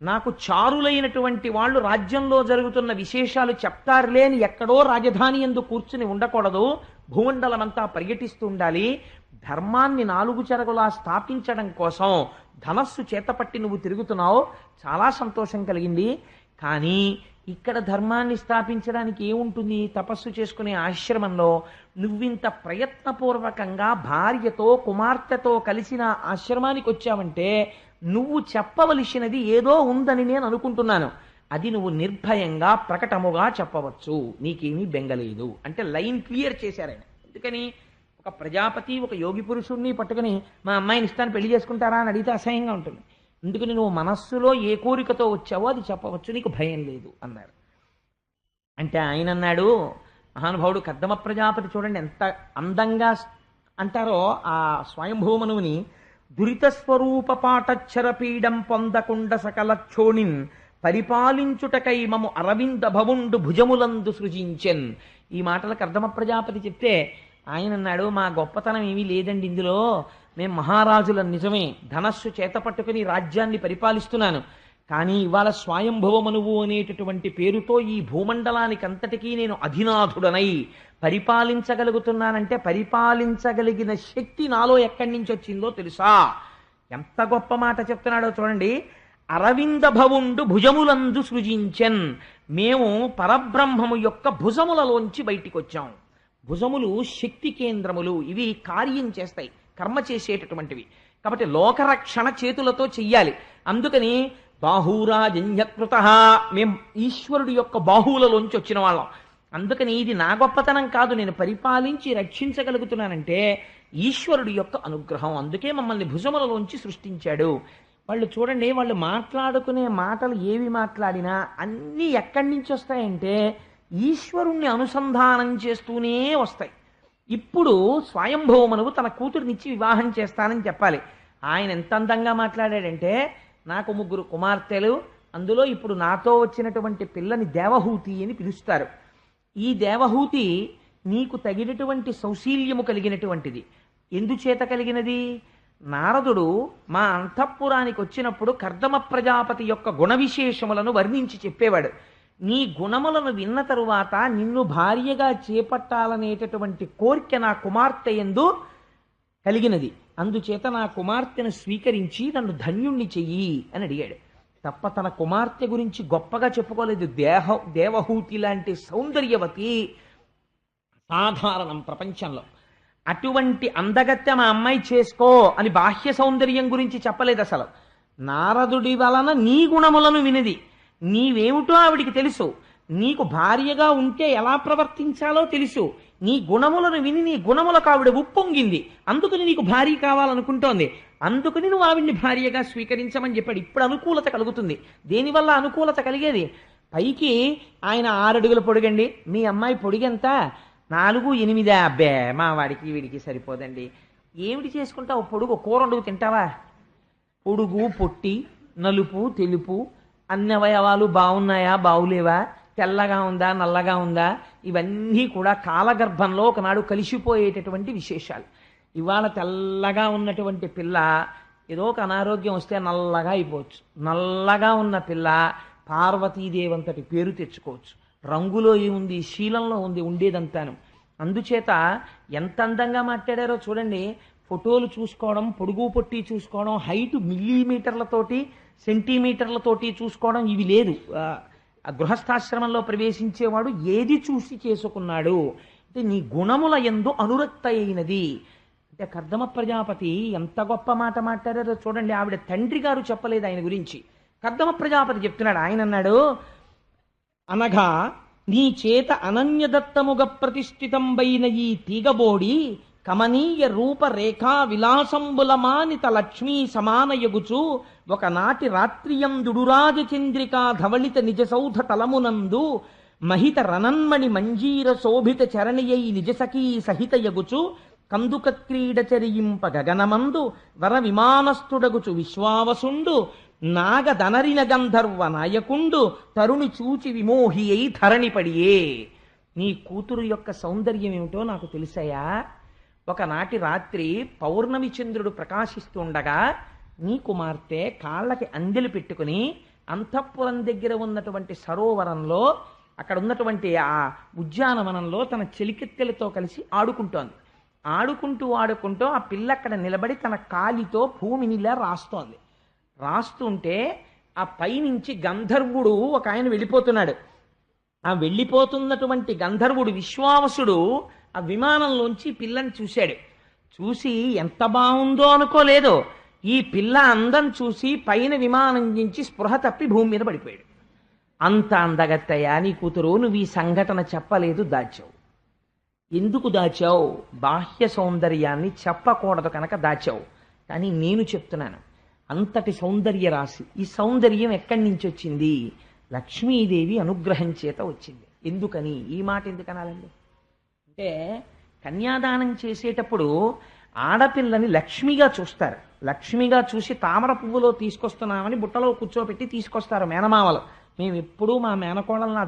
నాకు చారులైనటువంటి వాళ్ళు రాజ్యంలో జరుగుతున్న విశేషాలు చెప్తారులే అని ఎక్కడో రాజధాని యందు కూర్చుని ఉండకూడదు, భూమండలమంతా పర్యటిస్తూ ఉండాలి. ధర్మాన్ని నాలుగు చెరగులా స్థాపించడం కోసం ధనస్సు చేతపట్టి నువ్వు తిరుగుతున్నావు, చాలా సంతోషం కలిగింది. కానీ ఇక్కడ ధర్మాన్ని స్థాపించడానికి ఏముంటుంది? తపస్సు చేసుకునే ఆశ్రమంలో నువ్వింత ప్రయత్నపూర్వకంగా భార్యతో కుమార్తెతో కలిసిన ఆశ్రమానికి వచ్చావంటే నువ్వు చెప్పవలసినది ఏదో ఉందని నేను అనుకుంటున్నాను. అది నువ్వు నిర్భయంగా ప్రకటముగా చెప్పవచ్చు, నీకేమీ బెంగలేదు అంటే లైన్ క్లియర్ చేశారాయన. అందుకని ఒక ప్రజాపతి ఒక యోగి పురుషుణ్ణి పట్టుకుని మా అమ్మాయిని ఇస్తాను పెళ్లి చేసుకుంటారా అని అడిగితే అసహ్యంగా ఉంటుంది. అందుకని నువ్వు మనస్సులో ఏ కోరికతో వచ్చావో అది చెప్పవచ్చు, నీకు భయం లేదు అన్నారు. అంటే ఆయన అన్నాడు, మహానుభావుడు కర్దమ ప్రజాపతి చూడండి ఎంత అందంగా అంటారో ఆ స్వయంభూమనువుని, దురిత స్వరూప పాటచ్చర పీడం పొందకుండ సకల క్షోణిన్ పరిపాలించుటకై మము అరవింద భవుండు భుజములందు సృజించెన్. ఈ మాటలు కర్దమ ప్రజాపతి చెప్తే ఆయన అన్నాడు, మా గొప్పతనం ఏమీ లేదండి ఇందులో, మేము మహారాజుల నిజమే, ధనస్సు చేత పట్టుకుని రాజ్యాన్ని పరిపాలిస్తున్నాను. కానీ ఇవాళ స్వయంభవమనువు అనేటటువంటి పేరుతో ఈ భూమండలానికి అంతటికీ నేను అధినాథుడనై పరిపాలించగలుగుతున్నానంటే పరిపాలించగలిగిన శక్తి నాలో ఎక్కడి నుంచి వచ్చిందో తెలుసా? ఎంత గొప్ప మాట చెప్తున్నాడో చూడండి. అరవింద భవుండు భుజములందు సృజించెన్. మేము పరబ్రహ్మము యొక్క భుజములలోంచి బయటికి వచ్చాం. భుజములు శక్తి కేంద్రములు, ఇవి కార్యం చేస్తాయి, కర్మ చేసేటటువంటివి. కాబట్టి లోకరక్షణ చేతులతో చెయ్యాలి. అందుకని బాహూరాజన్యకృత, మేం ఈశ్వరుడు యొక్క బాహువులలోంచి వచ్చిన వాళ్ళం. అందుకని ఇది నా గొప్పతనం కాదు, నేను పరిపాలించి రక్షించగలుగుతున్నానంటే ఈశ్వరుడు యొక్క అనుగ్రహం. అందుకే మమ్మల్ని భుజములలోంచి సృష్టించాడు. వాళ్ళు చూడండి, వాళ్ళు మాట్లాడుకునే మాటలు ఏవి మాట్లాడినా అన్నీ ఎక్కడి నుంచి వస్తాయంటే ఈశ్వరుణ్ణి అనుసంధానం చేస్తూనే వస్తాయి. ఇప్పుడు స్వయంభవమనువు తన కూతురునిచ్చి వివాహం చేస్తానని చెప్పాలి. ఆయన ఎంత అందంగా మాట్లాడాడంటే, నాకు 3 కుమార్తెలు, అందులో ఇప్పుడు నాతో వచ్చినటువంటి పిల్లని దేవహూతి అని పిలుస్తారు. ఈ దేవహూతి నీకు తగినటువంటి సౌశీల్యము కలిగినటువంటిది. ఎందుచేత కలిగినది? నారదుడు మా అంతఃపురానికి వచ్చినప్పుడు కర్దమ ప్రజాపతి యొక్క గుణ విశేషములను వర్ణించి చెప్పేవాడు. నీ గుణములను విన్న తరువాత నిన్ను భార్యగా చేపట్టాలనేటటువంటి కోరిక నా కుమార్తె యందు కలిగినది. అందుచేత నా కుమార్తెను స్వీకరించి నన్ను ధన్యుణ్ణి చెయ్యి అని అడిగాడు. తప్ప తన కుమార్తె గురించి గొప్పగా చెప్పుకోలేదు. దేవహూతి లాంటి సౌందర్యవతి సాధారణం ప్రపంచంలో. అటువంటి అందగత్తె మా అమ్మాయి చేసుకో అని బాహ్య సౌందర్యం గురించి చెప్పలేదు అసలు. నారదుడి వలన నీ గుణములను వినిది. నీవేమిటో ఆవిడికి తెలుసు. నీకు భార్యగా ఉంటే ఎలా ప్రవర్తించాలో తెలుసు. నీ గుణములను విని నీ గుణములకు ఆవిడ ఉప్పొంగింది. అందుకని నీకు భార్య కావాలనుకుంటోంది. అందుకని నువ్వు ఆవిడ్ని భార్యగా స్వీకరించమని చెప్పాడు. ఇప్పుడు అనుకూలత కలుగుతుంది. దేనివల్ల అనుకూలత కలిగేది? పైకి ఆయన 6 అడుగుల పొడుగండి, మీ అమ్మాయి పొడిగెంత? 4, 8. అబ్బే మా వాడికి వీడికి సరిపోదండి. ఏమిటి చేసుకుంటావు? పొడుగు కూర వండుకు తింటావా? పొడుగు పొట్టి, నలుపు తెలుపు, అన్ని అవయవాలు బాగున్నాయా బాగులేవా, తెల్లగా ఉందా నల్లగా ఉందా, ఇవన్నీ కూడా కాలగర్భంలో ఒకనాడు కలిసిపోయేటటువంటి విశేషాలు. ఇవాళ తెల్లగా ఉన్నటువంటి పిల్ల ఏదో ఒక అనారోగ్యం వస్తే నల్లగా అయిపోవచ్చు. నల్లగా ఉన్న పిల్ల పార్వతీదేవి అంతటి పేరు తెచ్చుకోవచ్చు. రంగులో ఏముంది, శీలంలో ఉంది ఉండేదంతాను. అందుచేత ఎంత అందంగా మాట్లాడారో చూడండి. ఫోటోలు చూసుకోవడం, పొడుగు పొట్టి చూసుకోవడం, హైటు మిల్లీమీటర్లతోటి సెంటీమీటర్లతోటి చూసుకోవడం ఇవి లేదు. ఆ గృహస్థాశ్రమంలో ప్రవేశించేవాడు ఏది చూసి చేసుకున్నాడు అంటే నీ గుణముల యందు అనురక్త అయినది. అంటే కర్దమ ప్రజాపతి ఎంత గొప్ప మాట మాట్లాడారో చూడండి. ఆవిడ తండ్రి గారు చెప్పలేదు ఆయన గురించి, కర్దమ ప్రజాపతి చెప్తున్నాడు. ఆయన అన్నాడు, అనగా నీ చేత అనన్యదత్తముగ ప్రతిష్ఠితంబైన ఈ తీగబోడి కమనీయ రూప రేఖా విలాసంబులమానిత లక్ష్మీ సమానయగుచు ఒకనాటి రాత్రియందుడురాజ చంద్రికా ధవళిత నిజసౌధ తలమునందు మహిత రణన్మణి మంజీర శోభిత చరణియై నిజసఖీ సహిత యగుచు కందుక క్రీడ చరియింప గగనమందు వర విమానస్థుడగుచు విశ్వావసుండు నాగదనరిన గంధర్వ నాయకుండు తరుణి చూచి విమోహి అయి ధరణిపడియే. నీ కూతురు యొక్క సౌందర్యం ఏమిటో నాకు తెలిసాయా? ఒకనాటి రాత్రి పౌర్ణమి చంద్రుడు ప్రకాశిస్తుండగా నీ కుమార్తె కాళ్ళకి అందెలు పెట్టుకుని అంతఃపురం దగ్గర ఉన్నటువంటి సరోవరంలో అక్కడ ఉన్నటువంటి ఆ ఉద్యానవనంలో తన చెలికెత్తెలతో కలిసి ఆడుకుంటోంది. ఆడుకుంటూ ఆ పిల్ల అక్కడ నిలబడి తన కాలితో భూమినిలా రాస్తోంది. రాస్తుంటే ఆ పైనుంచి గంధర్వుడు ఒక ఆయన వెళ్ళిపోతున్నాడు. ఆ వెళ్ళిపోతున్నటువంటి గంధర్వుడు విశ్వావసుడు ఆ విమానంలోంచి పిల్లని చూశాడు. చూసి ఎంత బాగుందో అనుకోలేదు, ఈ పిల్ల అందం చూసి పైన విమానం నుంచి స్పృహ తప్పి భూమి మీద పడిపోయాడు. అంత అందగత్తయ్యా నీ కూతురు, నువ్వు ఈ సంఘటన చెప్పలేదు, దాచావు. ఎందుకు దాచావు? బాహ్య సౌందర్యాన్ని చెప్పకూడదు కనుక దాచావు. కానీ నేను చెప్తున్నాను, అంతటి సౌందర్య రాశి. ఈ సౌందర్యం ఎక్కడి నుంచి వచ్చింది? లక్ష్మీదేవి అనుగ్రహం చేత వచ్చింది. ఎందుకని? ఈ మాట ఎందుకు అనాలండి అంటే, కన్యాదానం చేసేటప్పుడు ఆడపిల్లని లక్ష్మిగా చూస్తారు. లక్ష్మిగా చూసి తామర పువ్వులో తీసుకొస్తున్నామని బుట్టలో కూర్చోబెట్టి తీసుకొస్తారు మేనమామలు. మేము ఎప్పుడూ మా మేనకోడలను నా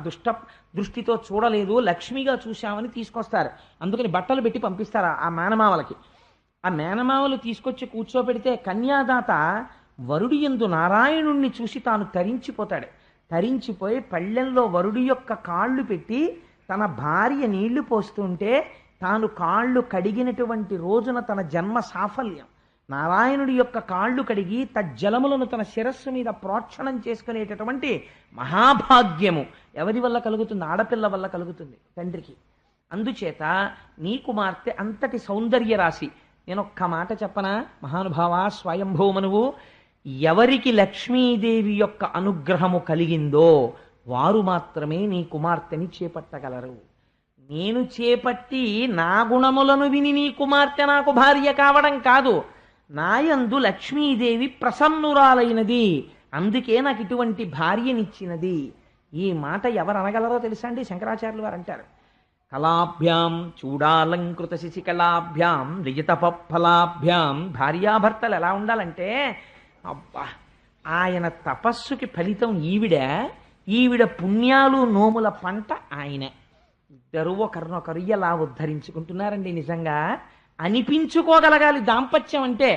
దృష్టితో చూడలేదు, లక్ష్మిగా చూశామని తీసుకొస్తారు. అందుకని బట్టలు పెట్టి పంపిస్తారు ఆ మేనమామలకి. ఆ మేనమామలు తీసుకొచ్చి కూర్చోబెడితే కన్యాదాత వరుడి యందు నారాయణుణ్ణి చూసి తాను తరించిపోతాడు. తరించిపోయి పళ్ళెంలో వరుడి యొక్క కాళ్ళు పెట్టి తన భార్య నీళ్లు పోస్తుంటే తాను కాళ్ళు కడిగినటువంటి రోజున తన జన్మ సాఫల్యం. నారాయణుడి యొక్క కాళ్ళు కడిగి తజ్జలములను తన శిరస్సు మీద ప్రోక్షణం చేసుకునేటటువంటి మహాభాగ్యము ఎవరి వల్ల కలుగుతుంది? ఆడపిల్ల వల్ల కలుగుతుంది, తండ్రికి. అందుచేత నీ కుమార్తె అంతటి సౌందర్య రాశి. నేను ఒక్క మాట చెప్పనా మహానుభావ, స్వయంభూమనువు, ఎవరికి లక్ష్మీదేవి యొక్క అనుగ్రహము కలిగిందో వారు మాత్రమే నీ కుమార్తెని చేపట్టగలరు. నేను చేపట్టి నా గుణములను విని నీ కుమార్తె నాకు భార్య కావడం కాదు, నాయందు లక్ష్మీదేవి ప్రసన్నురాలైనది, అందుకే నాకు ఇటువంటి భార్యనిచ్చినది. ఈ మాట ఎవరు అనగలరో తెలుసా అండి? శంకరాచార్యులు వారు అంటారు, కళాభ్యాం చూడాలంకృత శశికళాభ్యాం లిజితపఫలాభ్యాం. భార్యాభర్తలు ఎలా ఉండాలంటే, అబ్బా ఆయన తపస్సుకి ఫలితం ఈవిడ పుణ్యాలు నోముల పంట ఆయనే. ఇద్దరు ఒకరినొకరు ఎలా ఉద్ధరించుకుంటున్నారండి నిజంగా అనిపించుకోగలగాలి దాంపత్యం అంటే.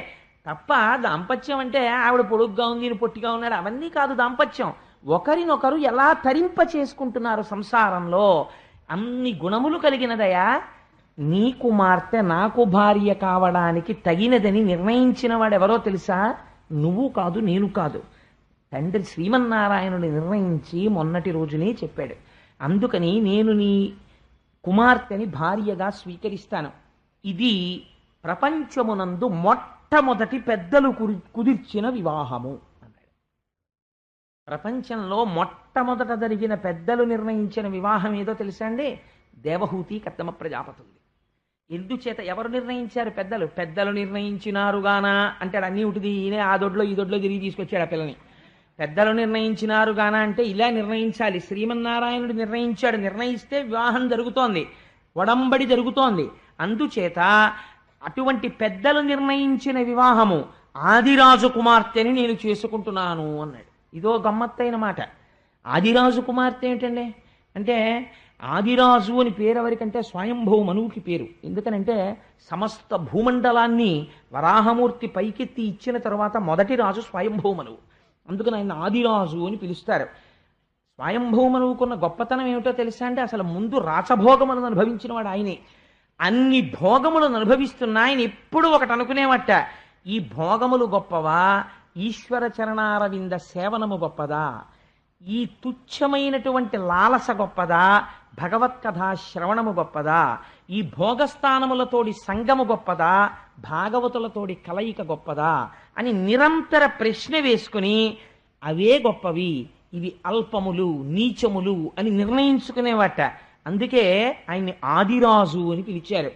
తప్ప దాంపత్యం అంటే ఆవిడ పొడుగ్గా ఉంది, ఈయన పొట్టిగా ఉన్నాడు, అవన్నీ కాదు దాంపత్యం. ఒకరినొకరు ఎలా తరింప చేసుకుంటున్నారు సంసారంలో, అన్ని గుణములు కలిగినదయా. నీ కుమార్తె నాకు భార్య కావడానికి తగినదని నిర్ణయించిన వాడెవరో తెలుసా? నువ్వు కాదు, నేను కాదు, తండ్రి శ్రీమన్నారాయణుడు నిర్ణయించి మొన్నటి రోజునే చెప్పాడు. అందుకని నేను నీ కుమార్తెని భార్యగా స్వీకరిస్తాను. ఇది ప్రపంచమునందు మొట్టమొదటి పెద్దలు కుదిర్చిన వివాహము అన్నాడు. ప్రపంచంలో మొట్టమొదట జరిగిన పెద్దలు నిర్ణయించిన వివాహం ఏదో తెలుసా అండి? దేవహూతి కర్దమ ప్రజాపతుంది. ఎందుచేత ఎవరు నిర్ణయించారు? పెద్దలు నిర్ణయించినారుగానా అంటాడు. అన్నీ ఉంటుంది, ఈయనే ఆ దొడ్లో ఈ దొడ్లో తిరిగి తీసుకొచ్చాడు ఆ పిల్లని. పెద్దలు నిర్ణయించినారుగానా అంటే ఇలా నిర్ణయించాలి. శ్రీమన్నారాయణుడు నిర్ణయించాడు, నిర్ణయిస్తే వివాహం జరుగుతోంది, ఒడంబడి జరుగుతోంది. అందుచేత అటువంటి పెద్దలు నిర్ణయించిన వివాహము ఆదిరాజు కుమార్తెని నేను చేసుకుంటున్నాను అన్నాడు. ఇదో గమ్మత్తైన మాట. ఆదిరాజు కుమార్తె ఏంటండి అంటే, ఆదిరాజు అని పేరు ఎవరికంటే స్వయంభూ మనువుకి పేరు. ఎందుకనంటే సమస్త భూమండలాన్ని వరాహమూర్తి పైకెత్తి ఇచ్చిన తరువాత మొదటి రాజు స్వయంభూ మనువు. అందుకని ఆయన ఆదిరాజు అని పిలుస్తారు. స్వయంభూ మనువుకున్న గొప్పతనం ఏమిటో తెలుసా అంటే, అసలు ముందు రాచభోగములను అనుభవించిన వాడు ఆయనే. అన్ని భోగములను అనుభవిస్తున్నా ఆయన ఎప్పుడు ఒకటి అనుకునేవట, ఈ భోగములు గొప్పవా, ఈశ్వర చరణారవింద సేవనము గొప్పదా, ఈ తుచ్చమైనటువంటి లాలస గొప్పదా, భగవత్కథా శ్రవణము గొప్పదా, ఈ భోగస్థానములతోడి సంగము గొప్పదా, భాగవతులతోడి కలయిక గొప్పదా అని నిరంతర ప్రశ్న వేసుకుని అవే గొప్పవి, ఇవి అల్పములు నీచములు అని నిర్ణయించుకునేవాట. అందుకే ఆయన్ని ఆదిరాజు అని పిలిచారు.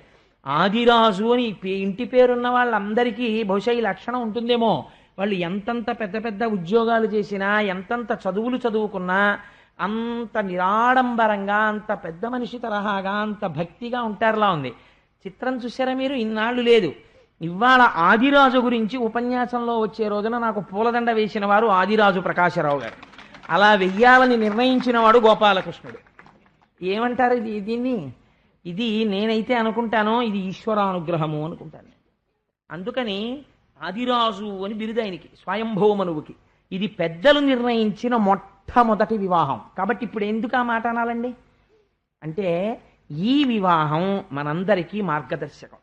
ఆదిరాజు అని ఇంటి పేరున్న వాళ్ళందరికీ బహుశా ఈ లక్షణం ఉంటుందేమో. వాళ్ళు ఎంతంత పెద్ద పెద్ద ఉద్యోగాలు చేసినా, ఎంతంత చదువులు చదువుకున్నా అంత నిరాడంబరంగా, అంత పెద్ద మనిషి తరహాగా, అంత భక్తిగా ఉంటారులా ఉంది. చిత్రం చూసారా మీరు? ఇన్నాళ్ళు లేదు. ఇవాళ ఆదిరాజు గురించి ఉపన్యాసంలో వచ్చే రోజున నాకు పూలదండ వేసిన వారు ఆదిరాజు ప్రకాశరావు గారు. అలా వెయ్యాలని నిర్ణయించిన వాడు గోపాలకృష్ణుడు. ఏమంటారు దీన్ని? ఇది నేనైతే అనుకుంటానో ఇది ఈశ్వరానుగ్రహము అనుకుంటాను. అందుకని ఆదిరాజు అని బిరుదు ఆయనకి, స్వయంభూ మనువుకి. ఇది పెద్దలు నిర్ణయించిన మొట్టమొదటి వివాహం. కాబట్టి ఇప్పుడు ఎందుకు ఆ మాట అనాలండి అంటే ఈ వివాహం మనందరికీ మార్గదర్శకం.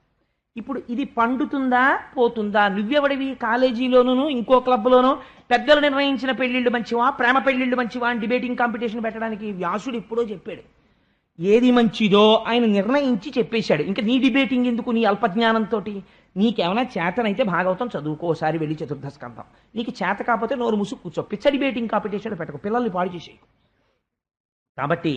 ఇప్పుడు ఇది పండుతుందా పోతుందా? నువ్వెవడివి కాలేజీలోనూ ఇంకో క్లబ్లోనూ పెద్దలు నిర్ణయించిన పెళ్లిళ్ళు మంచివా ప్రేమ పెళ్లిళ్ళు మంచివా అని డిబేటింగ్ కాంపిటీషన్ పెట్టడానికి వ్యాసుడు ఎప్పుడో చెప్పాడు. ఏది మంచిదో ఆయన నిర్ణయించి చెప్పేశాడు. ఇంకా నీ డిబేటింగ్ ఎందుకు నీ అల్పజ్ఞానంతో? నీకేమైనా చేతనైతే భాగవతం చదువుకోసారి వెళ్ళి చతుర్థ స్కంధం, నీకు చేత కాకపోతే నోరు ముసు కూర్చో, పిచ్చ డిబేటింగ్ కాంపిటీషన్ పెట్టకు, పిల్లల్ని పాడు చేసేయకు. కాబట్టి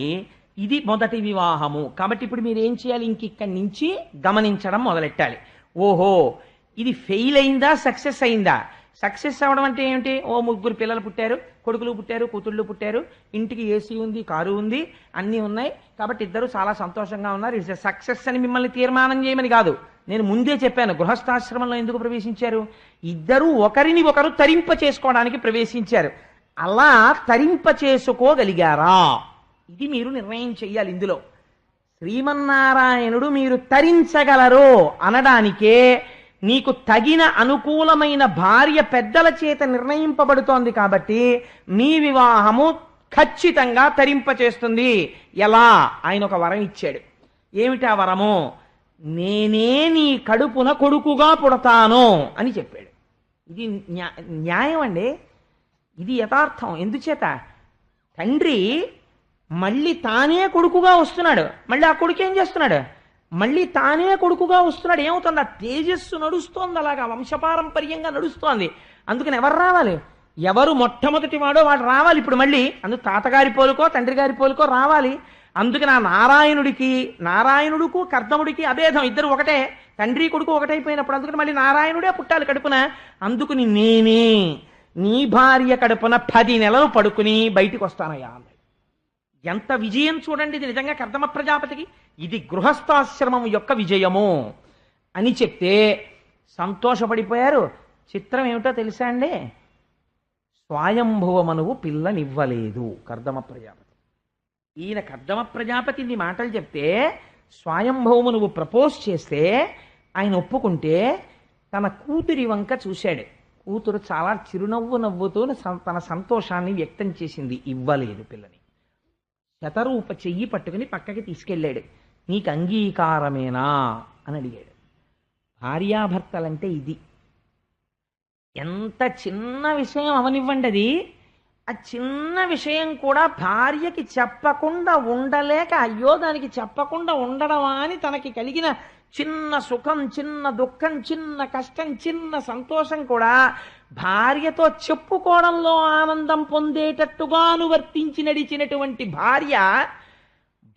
ఇది మొదటి వివాహము. కాబట్టి ఇప్పుడు మీరు ఏం చేయాలి? ఇక్కడి నుంచి గమనించడం మొదలెట్టాలి. ఓహో ఇది ఫెయిల్ అయిందా సక్సెస్ అయిందా? సక్సెస్ అవ్వడం అంటే ఏమిటి? ఓ 3 పిల్లలు పుట్టారు, కొడుకులు పుట్టారు, కూతుళ్ళు పుట్టారు, ఇంటికి ఏసీ ఉంది, కారు ఉంది, అన్నీ ఉన్నాయి, కాబట్టి ఇద్దరు చాలా సంతోషంగా ఉన్నారు. ఇట్స్ సక్సెస్ అని మిమ్మల్ని తీర్మానం చేయమని కాదు. నేను ముందే చెప్పాను గృహస్థాశ్రమంలో ఎందుకు ప్రవేశించారు? ఇద్దరు ఒకరిని ఒకరు తరింప చేసుకోవడానికి ప్రవేశించారు. అలా తరింప చేసుకోగలిగారా? ఇది మీరు నిర్ణయం చెయ్యాలి. ఇందులో శ్రీమన్నారాయణుడు మీరు తరించగలరు అనడానికే నీకు తగిన అనుకూలమైన భార్య పెద్దల చేత నిర్ణయింపబడుతోంది. కాబట్టి మీ వివాహము ఖచ్చితంగా తరింపచేస్తుంది. ఎలా? ఆయన ఒక వరం ఇచ్చాడు. ఏమిటి ఆ వరము? నేనే నీ కడుపున కొడుకుగా పుడతాను అని చెప్పాడు. ఇది న్యాయం అండి, ఇది యథార్థం. ఎందుచేత తండ్రి మళ్ళీ తానే కొడుకుగా వస్తున్నాడు, మళ్ళీ ఆ కొడుకు ఏం చేస్తున్నాడు? మళ్ళీ తానే కొడుకుగా వస్తున్నాడు. ఏమవుతుంది? ఆ తేజస్సు నడుస్తోంది, అలాగా వంశపారంపర్యంగా నడుస్తోంది. అందుకని ఎవరు రావాలి? ఎవరు మొట్టమొదటి వాడో వాడు రావాలి. ఇప్పుడు మళ్ళీ అందుకు తాతగారి పోలుకో తండ్రి గారి పోలుకో రావాలి. అందుకని ఆ నారాయణుడుకు కర్దముడికి అభేదం, ఇద్దరు ఒకటే, తండ్రి కొడుకు ఒకటైపోయినప్పుడు అందుకని మళ్ళీ నారాయణుడే పుట్టాలి కడుపున. అందుకుని నేనే నీ భార్య కడుపున 10 నెలలు పడుకుని బయటికి వస్తానయ్యా అన్నాడు. ఎంత విజయం చూడండి ఇది నిజంగా కర్దమ ప్రజాపతికి. ఇది గృహస్థాశ్రమం యొక్క విజయము అని చెప్తే సంతోషపడిపోయారు. చిత్రం ఏమిటో తెలుసా అండి? స్వయంభువమనువు పిల్లనివ్వలేదు కర్దమ ప్రజాపతి. ఈయన కర్దమ ప్రజాపతిని మాటలు చెప్తే స్వయంభువమనువు ప్రపోజ్ చేస్తే ఆయన ఒప్పుకుంటే తన కూతురి వంక చూశాడు. కూతురు చాలా చిరునవ్వు నవ్వుతూ తన సంతోషాన్ని వ్యక్తం చేసింది. ఇవ్వలేదు పిల్లని. శతరూప చెయ్యి పట్టుకుని పక్కకి తీసుకెళ్ళాడు. నీకు అంగీకారమేనా అని అడిగాడు. భార్యాభర్తలంటే ఇది. ఎంత చిన్న విషయం అవనివ్వండి, అది ఆ చిన్న విషయం కూడా భార్యకి చెప్పకుండా ఉండలేక అయ్యో దానికి చెప్పకుండా ఉండడమా అని తనకి కలిగిన చిన్న సుఖం, చిన్న దుఃఖం, చిన్న కష్టం, చిన్న సంతోషం కూడా భార్యతో చెప్పుకోవడంలో ఆనందం పొందేటట్టుగా అనువర్తించి నడిచినటువంటి భార్య,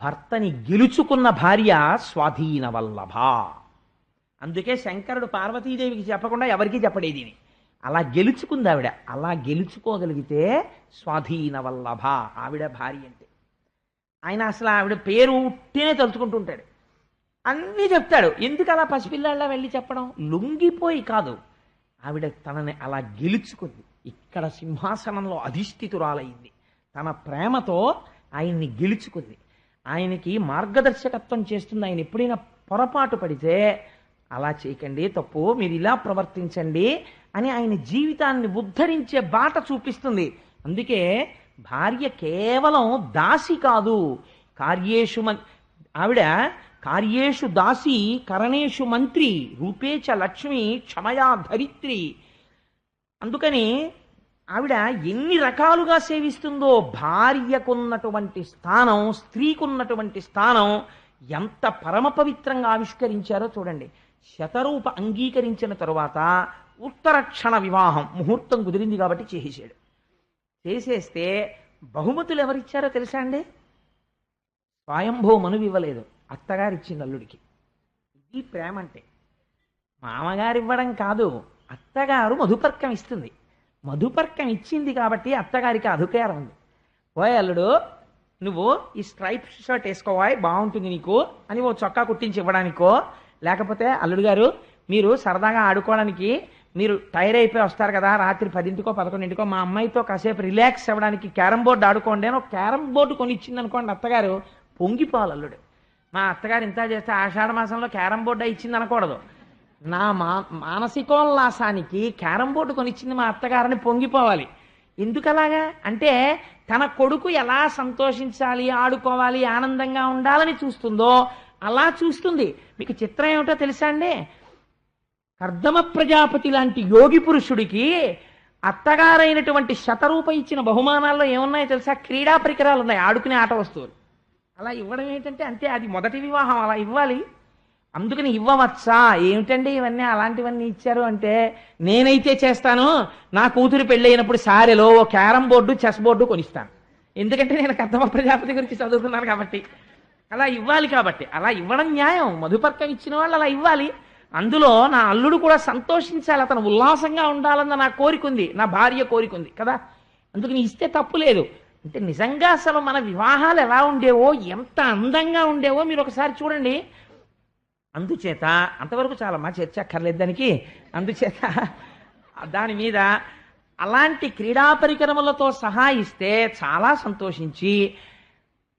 భర్తని గెలుచుకున్న భార్య స్వాధీన వల్లభ. అందుకే శంకరుడు పార్వతీదేవికి చెప్పకుండా ఎవరికీ చెప్పడేది. అలా గెలుచుకుంది ఆవిడ. అలా గెలుచుకోగలిగితే స్వాధీన వల్లభ ఆవిడ భార్య అంటే. ఆయన అసలు ఆవిడ పేరు ఉట్టినే తలుచుకుంటుంటాడు, అన్నీ చెప్తాడు. ఎందుకు అలా పసిపిల్లాళ్ళ వెళ్ళి చెప్పడం? లొంగిపోయి కాదు, ఆవిడ తనని అలా గెలుచుకుంది. ఇక్కడ సింహాసనంలో అధిష్ఠితురాలయ్యింది. తన ప్రేమతో ఆయన్ని గెలుచుకుంది. ఆయనకి మార్గదర్శకత్వం చేస్తుంది. ఆయన ఎప్పుడైనా పొరపాటు పడితే అలా చేయకండి, తప్పు, మీరు ఇలా ప్రవర్తించండి అని ఆయన జీవితాన్ని ఉద్ధరించే బాట చూపిస్తుంది. అందుకే భార్య కేవలం దాసి కాదు, కార్యేషు ఆవిడ కార్యేషు దాసి కరణేషు మంత్రి రూపేచ లక్ష్మి క్షమయా ధరిత్రి. అందుకని ఆవిడ ఎన్ని రకాలుగా సేవిస్తుందో. భార్యకున్నటువంటి స్థానం, స్త్రీకున్నటువంటి స్థానం ఎంత పరమ పవిత్రంగా ఆవిష్కరించారో చూడండి. శతరూప అంగీకరించిన తరువాత ఉత్తరక్షణ వివాహం ముహూర్తం కుదిరింది కాబట్టి చేసేసాడు. చేసేస్తే బహుమతులు ఎవరిచ్చారో తెలుసా అండి? స్వయంభూ మనువు ఇవ్వలేదు, అత్తగారు ఇచ్చింది అల్లుడికి. ఇది ప్రేమ అంటే. మామగారు ఇవ్వడం కాదు, అత్తగారు మధుపర్కం ఇస్తుంది. మధుపర్కం ఇచ్చింది కాబట్టి అత్తగారికి అధికారం ఉంది. ఓయ్ అల్లుడు, నువ్వు ఈ స్ట్రైప్ షర్ట్ వేసుకోవాయి, బాగుంటుంది నీకు అని ఓ చొక్కా కుట్టించి ఇవ్వడానికో, లేకపోతే అల్లుడు గారు మీరు సరదాగా ఆడుకోవడానికి మీరు టైర్ అయిపోయి వస్తారు కదా, రాత్రి 10ంటికో 11ంటికో మా అమ్మాయితో కాసేపు రిలాక్స్ అవ్వడానికి క్యారమ్ బోర్డు ఆడుకోండి అని ఒక క్యారమ్ బోర్డు కొని ఇచ్చింది అనుకోండి అత్తగారు, పొంగిపోవాలి అల్లుడు. మా అత్తగారు ఇంత చేస్తే ఆషాఢ మాసంలో క్యారమ్ బోర్డు ఇచ్చింది అనకూడదు. నా మానసికోల్లాసానికి క్యారమ్ బోర్డు కొనిచ్చింది మా అత్తగారని పొంగిపోవాలి. ఎందుకలాగా అంటే తన కొడుకు ఎలా సంతోషించాలి, ఆడుకోవాలి, ఆనందంగా ఉండాలని చూస్తుందో అలా చూస్తుంది. మీకు చిత్రం ఏమిటో తెలుసా అండి? కర్దమ ప్రజాపతి లాంటి యోగి పురుషుడికి అత్తగారైనటువంటి శతరూప ఇచ్చిన బహుమానాల్లో ఏమున్నాయో తెలుసా? క్రీడా పరికరాలు ఉన్నాయి, ఆడుకునే ఆట వస్తువులు. అలా ఇవ్వడం ఏంటంటే అంతే, అది మొదటి వివాహం, అలా ఇవ్వాలి. అందుకని ఇవ్వవచ్చా ఏమిటండి ఇవన్నీ, అలాంటివన్నీ ఇచ్చారు అంటే నేనైతే చేస్తాను, నా కూతురు పెళ్ళైనప్పుడు సారెలో ఓ క్యారం బోర్డు, చెస్ బోర్డు కొనిస్తాను. ఎందుకంటే నేను కర్దమ ప్రజాపతి గురించి చదువుకున్నాను కాబట్టి. అలా ఇవ్వాలి, కాబట్టి అలా ఇవ్వడం న్యాయం. మధుపర్కం ఇచ్చిన వాళ్ళు అలా ఇవ్వాలి. అందులో నా అల్లుడు కూడా సంతోషించాలి, అతను ఉల్లాసంగా ఉండాలన్న నా కోరిక ఉంది, నా భార్య కోరిక ఉంది కదా, అందుకని ఇస్తే తప్పు లేదు. అంటే నిజంగా అసలు మన వివాహాలు ఎలా ఉండేవో, ఎంత అందంగా ఉండేవో మీరు ఒకసారి చూడండి. అందుచేత అంతవరకు చాలా మా చర్చ అక్కర్లేదు దానికి. అందుచేత దాని మీద అలాంటి క్రీడా పరికరములతో సహా ఇస్తే చాలా సంతోషించి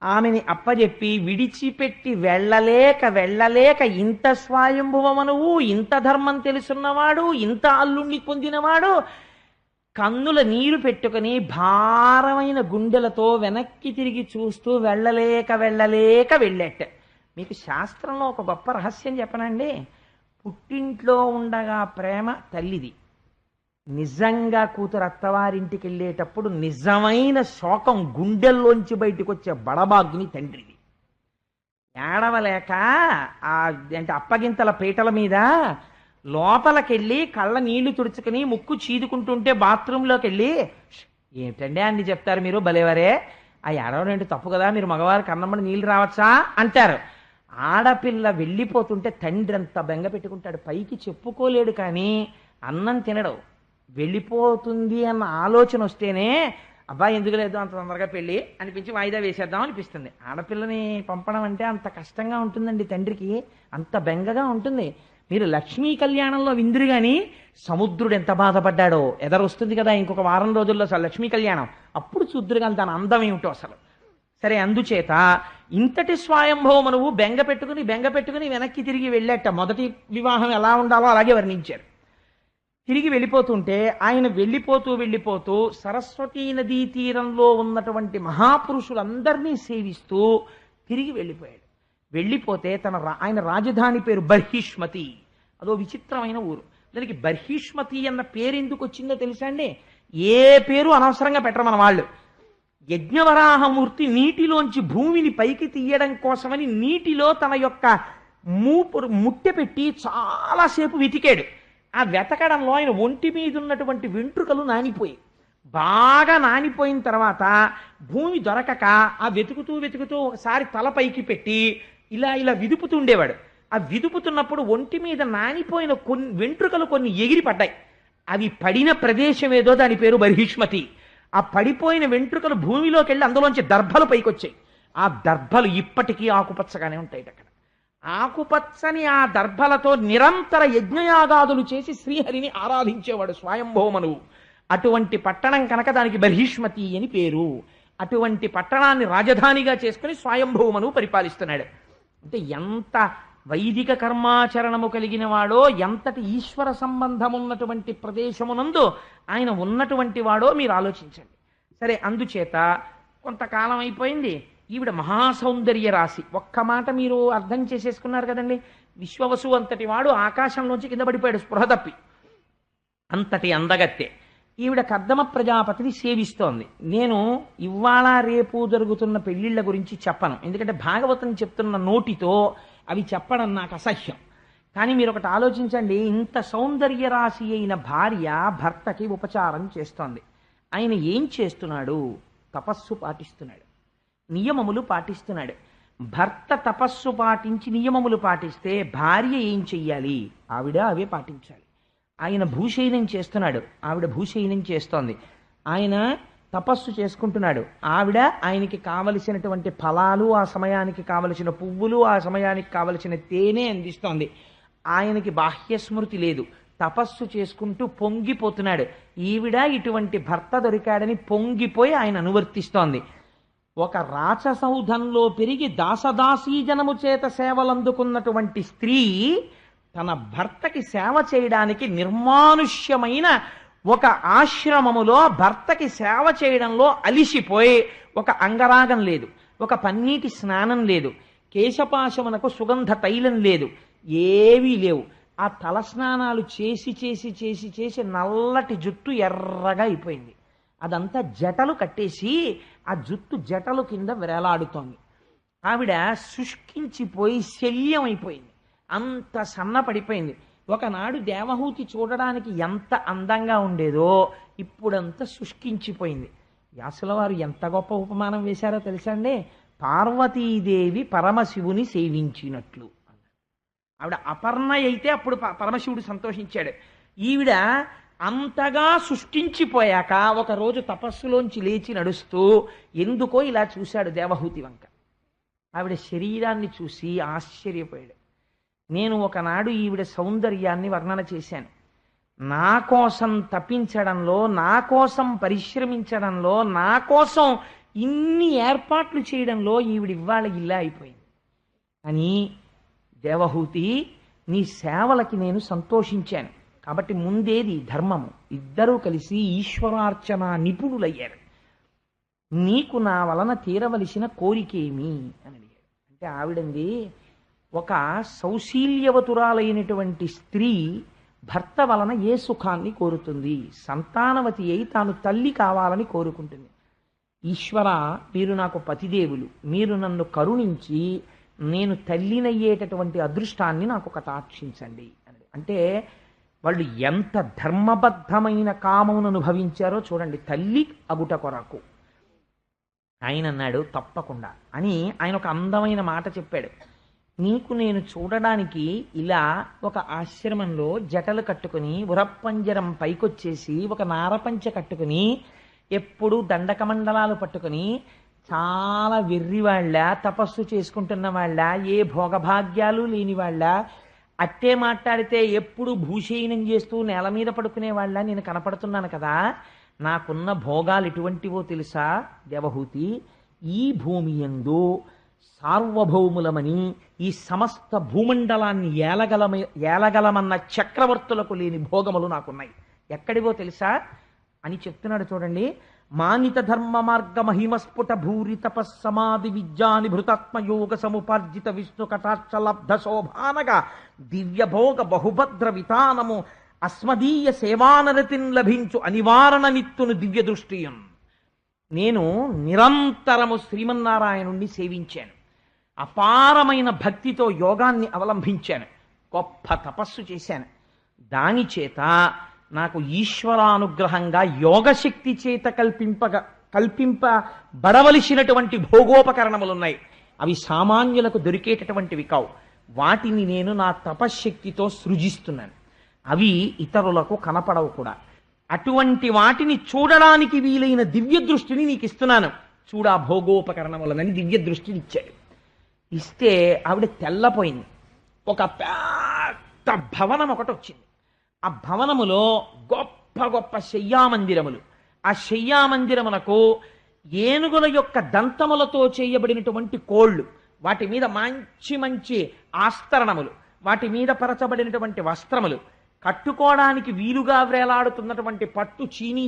ఆమెని అప్పజెప్పి విడిచిపెట్టి వెళ్ళలేక ఇంత స్వయంభువమనువు, ఇంత ధర్మం తెలుసున్నవాడు, ఇంత అల్లుణ్ణి పొందినవాడు కన్నుల నీరు పెట్టుకుని భారమైన గుండెలతో వెనక్కి తిరిగి చూస్తూ వెళ్ళలేక వెళ్ళేట. మీకు శాస్త్రంలో ఒక గొప్ప రహస్యం చెప్పనండి. పుట్టింట్లో ఉండగా ప్రేమ తల్లిది, నిజంగా కూతురు అత్తవారింటికి వెళ్ళేటప్పుడు నిజమైన శోకం గుండెల్లోంచి బయటకు వచ్చే బడబాగ్ని తండ్రిది. ఏడవలేక అంటే అప్పగింతల పీటల మీద లోపలికెళ్ళి కళ్ళ నీళ్లు తుడుచుకుని ముక్కు చీదుకుంటుంటే బాత్రూంలోకి వెళ్ళి, ఏమిటండి అన్ని చెప్తారు మీరు భలేవరే, ఆ ఏడవడం ఏంటి తప్పు కదా, మీరు మగవారు కన్నమ్మడి నీళ్ళు రావచ్చా అంటారు. ఆడపిల్ల వెళ్ళిపోతుంటే తండ్రి అంత బెంగ పెట్టుకుంటాడు, పైకి చెప్పుకోలేడు కానీ అన్నం తినడు. వెళ్ళిపోతుంది అన్న ఆలోచన వస్తేనే అబ్బాయి ఎందుకు లేదు అంత తొందరగా పెళ్ళి అనిపించి వాయిదా వేసేద్దాం అనిపిస్తుంది. ఆడపిల్లని పంపడం అంటే అంత కష్టంగా ఉంటుందండి, తండ్రికి అంత బెంగగా ఉంటుంది. మీరు లక్ష్మీ కళ్యాణంలో విందురు కానీ సముద్రుడు ఎంత బాధపడ్డాడో ఎదరొస్తుంది కదా ఇంకొక వారం రోజుల్లో అసలు లక్ష్మీ కళ్యాణం, అప్పుడు చూద్దురు కానీ దాని అందం ఏమిటో అసలు. సరే, అందుచేత ఇంతటి స్వయంభవమనువు బెంగ పెట్టుకుని వెనక్కి తిరిగి వెళ్ళేట. మొదటి వివాహం ఎలా ఉండాలో అలాగే వర్ణించారు. తిరిగి వెళ్ళిపోతుంటే ఆయన వెళ్ళిపోతూ సరస్వతీ నదీ తీరంలో ఉన్నటువంటి మహాపురుషులందరినీ సేవిస్తూ తిరిగి వెళ్ళిపోయాడు. వెళ్ళిపోతే ఆయన రాజధాని పేరు బర్హిష్మతి. అదో విచిత్రమైన ఊరు. దానికి బర్హిష్మతి అన్న పేరు ఎందుకు వచ్చిందో తెలుసా అండి? ఏ పేరు అనవసరంగా పెట్టరు మన వాళ్ళు. యజ్ఞవరాహమూర్తి నీటిలోంచి భూమిని పైకి తీయడం కోసమని నీటిలో తన యొక్క ముట్టె పెట్టి చాలాసేపు వెతికాడు. ఆ వెతకడంలో ఆయన ఒంటి మీద ఉన్నటువంటి వెంట్రుకలు నానిపోయి, బాగా నానిపోయిన తర్వాత భూమి దొరకక ఆ వెతుకుతూ ఒకసారి తల పైకి పెట్టి ఇలా విదుపుతుండేవాడు. ఆ విదుపుతున్నప్పుడు ఒంటి మీద నానిపోయిన వెంట్రుకలు కొన్ని ఎగిరి పడ్డాయి. అవి పడిన ప్రదేశం ఏదో దాని పేరు బర్హిష్మతి. ఆ పడిపోయిన వెంట్రుకలు భూమిలోకి వెళ్ళి అందులోంచి దర్భలు పైకి వచ్చాయి. ఆ దర్భలు ఇప్పటికీ ఆకుపచ్చగానే ఉంటాయి అక్కడ. ఆకుపచ్చని ఆ దర్భలతో నిరంతర యజ్ఞయాగాదులు చేసి శ్రీహరిని ఆరాధించేవాడు స్వయంభవమనువు. అటువంటి పట్టణం కనుక దానికి బర్హిష్మతి అని పేరు. అటువంటి పట్టణాన్ని రాజధానిగా చేసుకుని స్వయంభవమనువు పరిపాలిస్తున్నాడు. అంటే ఎంత వైదిక కర్మాచరణము కలిగిన వాడో, ఎంతటి ఈశ్వర సంబంధం ఉన్నటువంటి ప్రదేశమునందు ఆయన ఉన్నటువంటి వాడో మీరు ఆలోచించండి. సరే, అందుచేత కొంతకాలం అయిపోయింది. ఈవిడ మహాసౌందర్య రాశి. ఒక్క మాట మీరు అర్థం చేసేసుకున్నారు కదండి. విశ్వవసు అంతటి వాడు ఆకాశంలోంచి కింద పడిపోయాడు స్పృహ తప్పి. అంతటి అందగత్తె ఈవిడ కర్దమ ప్రజాపతిని సేవిస్తోంది. నేను ఇవాళ రేపు జరుగుతున్న పెళ్లిళ్ల గురించి చెప్పను, ఎందుకంటే భాగవతం చెప్తున్న నోటితో అవి చెప్పడం నాకు అసహ్యం. కానీ మీరు ఒకటి ఆలోచించండి, ఇంత సౌందర్య రాశి అయిన భార్య భర్తకి ఉపచారం చేస్తోంది. ఆయన ఏం చేస్తున్నాడు? తపస్సు పాటిస్తున్నాడు, నియమములు పాటిస్తున్నాడు. భర్త తపస్సు పాటించి నియమములు పాటిస్తే భార్య ఏం చెయ్యాలి? ఆవిడ అవే పాటించాలి. ఆయన భూశయనం చేస్తున్నాడు, ఆవిడ భూశయనం చేస్తోంది. ఆయన తపస్సు చేసుకుంటున్నాడు, ఆవిడ ఆయనకి కావలసినటువంటి ఫలాలు, ఆ సమయానికి కావలసిన పువ్వులు, ఆ సమయానికి కావలసిన తేనె అందిస్తోంది. ఆయనకి బాహ్య స్మృతి లేదు, తపస్సు చేసుకుంటూ పొంగిపోతున్నాడు. ఈవిడ ఇటువంటి భర్త దొరికాడని పొంగిపోయి ఆయన అనువర్తిస్తోంది. ఒక రాచసౌధంలో పెరిగి దాసదాసీజనము చేత సేవలందుకున్నటువంటి స్త్రీ తన భర్తకి సేవ చేయడానికి నిర్మానుష్యమైన ఒక ఆశ్రమములో భర్తకి సేవ చేయడంలో అలిసిపోయి ఒక అంగరాగం లేదు, ఒక పన్నీటి స్నానం లేదు, కేశపాశమునకు సుగంధ తైలం లేదు, ఏవీ లేవు. ఆ తలస్నానాలు చేసి చేసి చేసి చేసి నల్లటి జుట్టు ఎర్రగా అయిపోయింది. అదంతా జటలు కట్టేసి ఆ జుట్టు జటలు కింద వేలాడుతోంది. ఆవిడ శుష్కించిపోయి శల్యం అయిపోయింది, అంత సన్నపడిపోయింది. ఒకనాడు దేవహూతి చూడడానికి ఎంత అందంగా ఉండేదో ఇప్పుడంతా శుష్కించిపోయింది. వ్యాసుల వారు ఎంత గొప్ప ఉపమానం వేశారో తెలుసా అండి? పార్వతీదేవి పరమశివుని సేవించినట్లు. ఆవిడ అపర్ణ అయితే అప్పుడు పరమశివుడు సంతోషించాడు. ఈవిడ అంతగా సృష్టించిపోయాక ఒకరోజు తపస్సులోంచి లేచి నడుస్తూ ఎందుకో ఇలా చూశాడు దేవహూతి వంక. ఆవిడ శరీరాన్ని చూసి ఆశ్చర్యపోయాడు. నేను ఒకనాడు ఈవిడ సౌందర్యాన్ని వర్ణన చేశాను. నా కోసం తప్పించడంలో, నా కోసం పరిశ్రమించడంలో, నా కోసం ఇన్ని ఏర్పాట్లు చేయడంలో ఈవిడ ఇవాళ ఇలా అయిపోయింది. అని దేవహూతి, నీ సేవలకి నేను సంతోషించాను కాబట్టి ముందేది ధర్మము. ఇద్దరూ కలిసి ఈశ్వరార్చన నిపుణులయ్యారు. నీకు నా వలన తీరవలసిన కోరికేమి అని అడిగాడు. అంటే ఆవిడంది, ఒక సౌశీల్యవతురాలైనటువంటి స్త్రీ భర్త వలన ఏ సుఖాన్ని కోరుతుంది? సంతానవతి అయి తాను తల్లి కావాలని కోరుకుంటుంది. ఈశ్వర, మీరు నాకు పతిదేవులు, మీరు నన్ను కరుణించి నేను తల్లినయ్యేటటువంటి అదృష్టాన్ని నాకు కటాక్షించండి అని. అంటే వాళ్ళు ఎంత ధర్మబద్ధమైన కామమును అనుభవించారో చూడండి, తల్లి అగుట కొరకు. ఆయన అన్నాడు తప్పకుండా అని. ఆయన ఒక అందమైన మాట చెప్పాడు. నీకు నేను చూడడానికి ఇలా ఒక ఆశ్రమంలో జటలు కట్టుకుని ఉరప్పంజరం పైకొచ్చేసి ఒక నారపంచ కట్టుకుని ఎప్పుడు దండకమండలాలు పట్టుకుని చాలా వెర్రివాళ్ళ, తపస్సు చేసుకుంటున్న వాళ్ళ, ఏ భోగభాగ్యాలు లేని వాళ్ళ, అట్టే మాట్లాడితే ఎప్పుడు భూషయనం చేస్తూ నేల మీద పడుకునే వాళ్ళ నేను కనపడుతున్నాను కదా. నాకున్న భోగాలు ఎటువంటివో తెలుసా దేవహూతి? ఈ భూమి యందు సార్వభౌములమని ఈ సమస్త భూమండలాన్ని ఏలగలమన్న చక్రవర్తులకు లేని భోగములు నాకున్నాయి. ఎక్కడివో తెలుసా అని చెప్తున్నాడు చూడండి. మానిత ధర్మ మార్గ మహిమస్ఫుట భూరి తపస్సమాధి విద్యాని భృతాత్మయోగ సముపార్జిత విష్ణు కటాక్ష లబ్ధ శోభానగా దివ్యభోగ బహుభద్ర వితానము అస్మదీయ సేవానరతిన్ లభించు అనివారణ నిత్తును దివ్య దృష్టియం. నేను నిరంతరము శ్రీమన్నారాయణుణ్ణి సేవించాను, అపారమైన భక్తితో యోగాన్ని అవలంబించాను, గొప్ప తపస్సు చేశాను. దాని చేత నాకు ఈశ్వరానుగ్రహంగా యోగశక్తి చేత కల్పింపబడవలసినటువంటి భోగోపకరణములున్నాయి. అవి సామాన్యులకు దొరికేటటువంటివి కావు. వాటిని నేను నా తపశ్శక్తితో సృజిస్తున్నాను. అవి ఇతరులకు కనపడవు కూడా. అటువంటి వాటిని చూడడానికి వీలైన దివ్య దృష్టిని నీకు ఇస్తున్నాను, చూడా భోగోపకరణములనని దివ్య దృష్టిని ఇచ్చాడు. ఇస్తే ఆవిడ తెల్లపోయింది. ఒక పెద్ద భవనం ఒకటి వచ్చింది. ఆ భవనములో గొప్ప గొప్ప శయ్యామందిరములు. ఆ శయ్యామందిరములకు ఏనుగుల యొక్క దంతములతో చేయబడినటువంటి కోళ్ళు, వాటి మీద మంచి మంచి ఆస్తరణములు, వాటి మీద పరచబడినటువంటి వస్త్రములు, కట్టుకోవడానికి వీలుగా వ్రేలాడుతున్నటువంటి పట్టు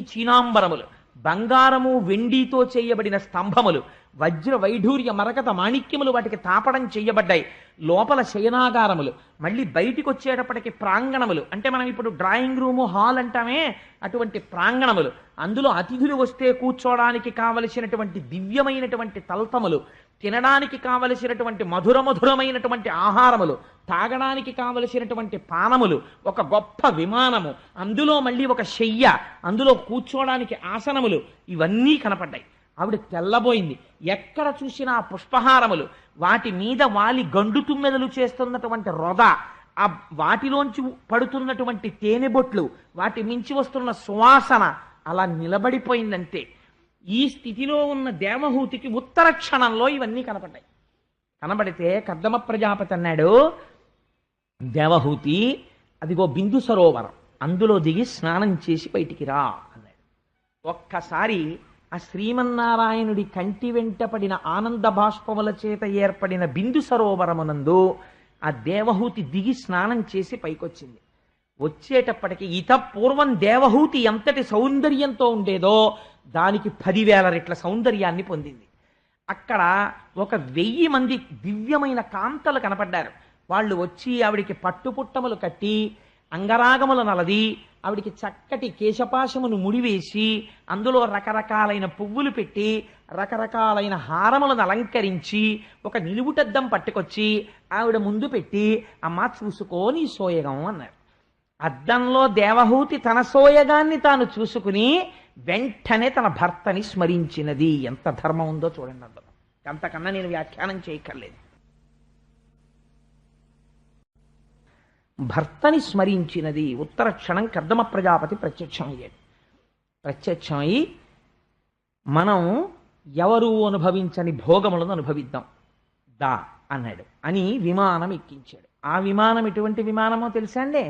చీనాంబరములు, బంగారము వెండితో చేయబడిన స్తంభములు, వజ్ర వైఢూర్య మరకత మాణిక్యములు వాటికి తాపడం చేయబడ్డాయి. లోపల శయనాగారములు, మళ్ళీ బయటికి వచ్చేటప్పటికి ప్రాంగణములు. అంటే మనం ఇప్పుడు డ్రాయింగ్ రూము, హాల్ అంటామే, అటువంటి ప్రాంగణములు. అందులో అతిథులు వస్తే కూర్చోవడానికి కావలసినటువంటి దివ్యమైనటువంటి తల్పములు, తినడానికి కావలసినటువంటి మధురమైనటువంటి ఆహారములు, తాగడానికి కావలసినటువంటి పానములు, ఒక గొప్ప విమానము, అందులో మళ్ళీ ఒక శయ్య, అందులో కూర్చోవడానికి ఆసనములు, ఇవన్నీ కనపడ్డాయి. ఆవిడ తెల్లబోయింది. ఎక్కడ చూసినా పుష్పహారములు, వాటి మీద వాలి గండు తుమ్మెదలు చేస్తున్నటువంటి రొద, ఆ వాటిలోంచి పడుతున్నటువంటి తేనెబొట్లు, వాటి మించి వస్తున్న సువాసన అలా నిలబడిపోయిందంతే. ఈ స్థితిలో ఉన్న దేవహూతికి ఉత్తర క్షణంలో ఇవన్నీ కనపడ్డాయి. కనబడితే కర్దమ ప్రజాపతి అన్నాడు, దేవహూతి అదిగో బిందు సరోవరం, అందులో దిగి స్నానం చేసి బయటికి రా అన్నాడు. ఒక్కసారి ఆ శ్రీమన్నారాయణుడి కంటి వెంట పడిన ఆనంద బాష్పముల చేత ఏర్పడిన బిందు సరోవరమునందు ఆ దేవహూతి దిగి స్నానం చేసి పైకొచ్చింది. వచ్చేటప్పటికి పూర్వం దేవహూతి ఎంతటి సౌందర్యంతో ఉండేదో దానికి 10,000 రెట్ల సౌందర్యాన్ని పొందింది. అక్కడ ఒక 1000 మంది దివ్యమైన కాంతలు కనపడ్డారు. వాళ్ళు వచ్చి ఆవిడికి పట్టుపుట్టములు కట్టి అంగరాగములు నలది ఆవిడికి చక్కటి కేశపాశమును ముడివేసి అందులో రకరకాలైన పువ్వులు పెట్టి రకరకాలైన హారములను అలంకరించి ఒక నిలువుటద్దం పట్టుకొచ్చి ఆవిడ ముందు పెట్టి అమ్మ చూసుకోని సోయగం అన్నారు. అద్దంలో దేవహూతి తన సోయగాన్ని తాను చూసుకుని వెంటనే తన భర్తని స్మరించినది. ఎంత ధర్మం ఉందో చూడండి. అందులో అంతకన్నా నేను వ్యాఖ్యానం చేయక్కర్లేదు. భర్తని స్మరించినది. ఉత్తర క్షణం కర్దమ ప్రజాపతి ప్రత్యక్షమయ్యాడు. ప్రత్యక్షమై మనం ఎవరు అనుభవించని భోగములను అనుభవిద్దాం దా అన్నాడు అని విమానం ఎక్కించాడు. ఆ విమానం ఎటువంటి విమానమో తెలుసా అండి?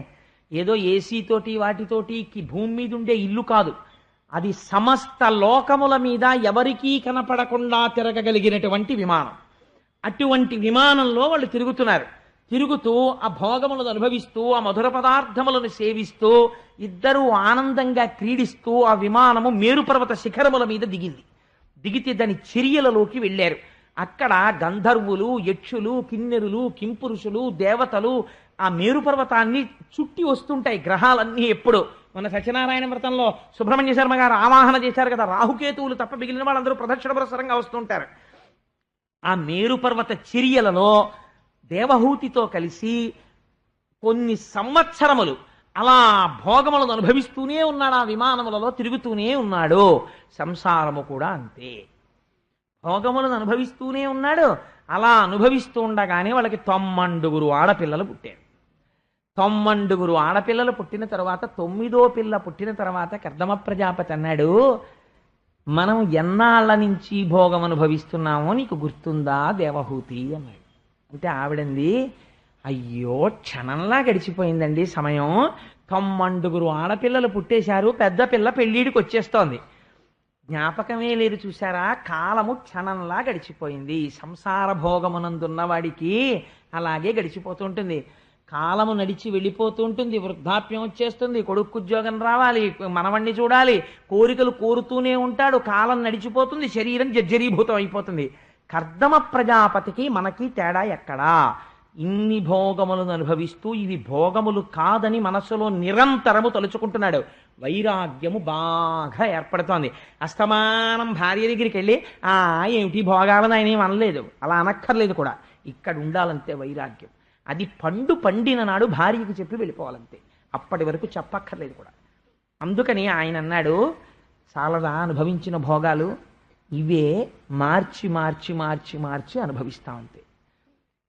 ఏదో ఏసీతోటి వాటితోటి భూమి మీద ఉండే ఇల్లు కాదు. అది సమస్త లోకముల మీద ఎవరికీ కనపడకుండా తిరగగలిగినటువంటి విమానం. అటువంటి విమానంలో వాళ్ళు తిరుగుతున్నారు. తిరుగుతూ ఆ భోగములను అనుభవిస్తూ ఆ మధుర పదార్థములను సేవిస్తూ ఇద్దరూ ఆనందంగా క్రీడిస్తూ ఆ విమానము మేరుపర్వత శిఖరముల మీద దిగింది. దిగితే దాని చర్యలలోకి వెళ్ళారు. అక్కడ గంధర్వులు, యక్షులు, కిన్నెరులు, కింపురుషులు, దేవతలు ఆ మేరుపర్వతాన్ని చుట్టి వస్తుంటాయి. గ్రహాలన్నీ ఎప్పుడు మన సత్యనారాయణ వ్రతంలో సుబ్రహ్మణ్య శర్మ గారు ఆవాహన చేశారు కదా, రాహుకేతువులు తప్ప మిగిలిన వాళ్ళందరూ ప్రదక్షిణ పురస్సరంగా వస్తుంటారు. ఆ మేరుపర్వత చర్యలలో దేవహూతితో కలిసి కొన్ని సంవత్సరములు అలా భోగములను అనుభవిస్తూనే ఉన్నాడు. ఆ విమానములలో తిరుగుతూనే ఉన్నాడు. సంసారము కూడా అంతే, భోగములను అనుభవిస్తూనే ఉన్నాడు. అలా అనుభవిస్తూ ఉండగానే వాళ్ళకి 90 ఆడపిల్లలు పుట్టారు. 90 ఆడపిల్లలు పుట్టిన తర్వాత 9వ పిల్ల పుట్టిన తర్వాత కర్దమ ప్రజాపతి అన్నాడు, మనం ఎన్నాళ్ళ నుంచి భోగం అనుభవిస్తున్నామో నీకు గుర్తుందా దేవహూతి అన్నాడు. అంటే ఆవిడంది, అయ్యో క్షణంలా గడిచిపోయిందండి సమయం. 90 ఆడపిల్లలు పుట్టేశారు, పెద్ద పిల్ల పెళ్ళిడికి వచ్చేస్తోంది, జ్ఞాపకమే లేదు చూసారా, కాలము క్షణంలా గడిచిపోయింది. సంసార భోగమునందున్న వాడికి అలాగే గడిచిపోతుంటుంది. కాలము నడిచి వెళ్ళిపోతూ ఉంటుంది. వృద్ధాప్యం వచ్చేస్తుంది, కొడుకు ఉద్యోగం రావాలి, మనవణ్ణి చూడాలి, కోరికలు కోరుతూనే ఉంటాడు. కాలం నడిచిపోతుంది, శరీరం జర్జరీభూతం అయిపోతుంది. కర్దమ ప్రజాపతికి మనకి తేడా ఎక్కడా? ఇన్ని భోగములను అనుభవిస్తూ ఇవి భోగములు కాదని మనసులో నిరంతరము తలుచుకుంటున్నాడు. వైరాగ్యము బాగా ఏర్పడుతోంది. అస్తమానం భార్య దగ్గరికి వెళ్ళి ఏమిటి భోగాలని ఆయన ఏం అనలేదు, అలా అనక్కర్లేదు కూడా. ఇక్కడ ఉండాలంతే వైరాగ్యం. అది పండిన నాడు భార్యకి చెప్పి వెళ్ళిపోవాలంతే, అప్పటి వరకు చెప్పక్కర్లేదు కూడా. అందుకని ఆయన అన్నాడు, చాలదా అనుభవించిన భోగాలు, ఇవే మార్చి మార్చి మార్చి మార్చి అనుభవిస్తామంతే.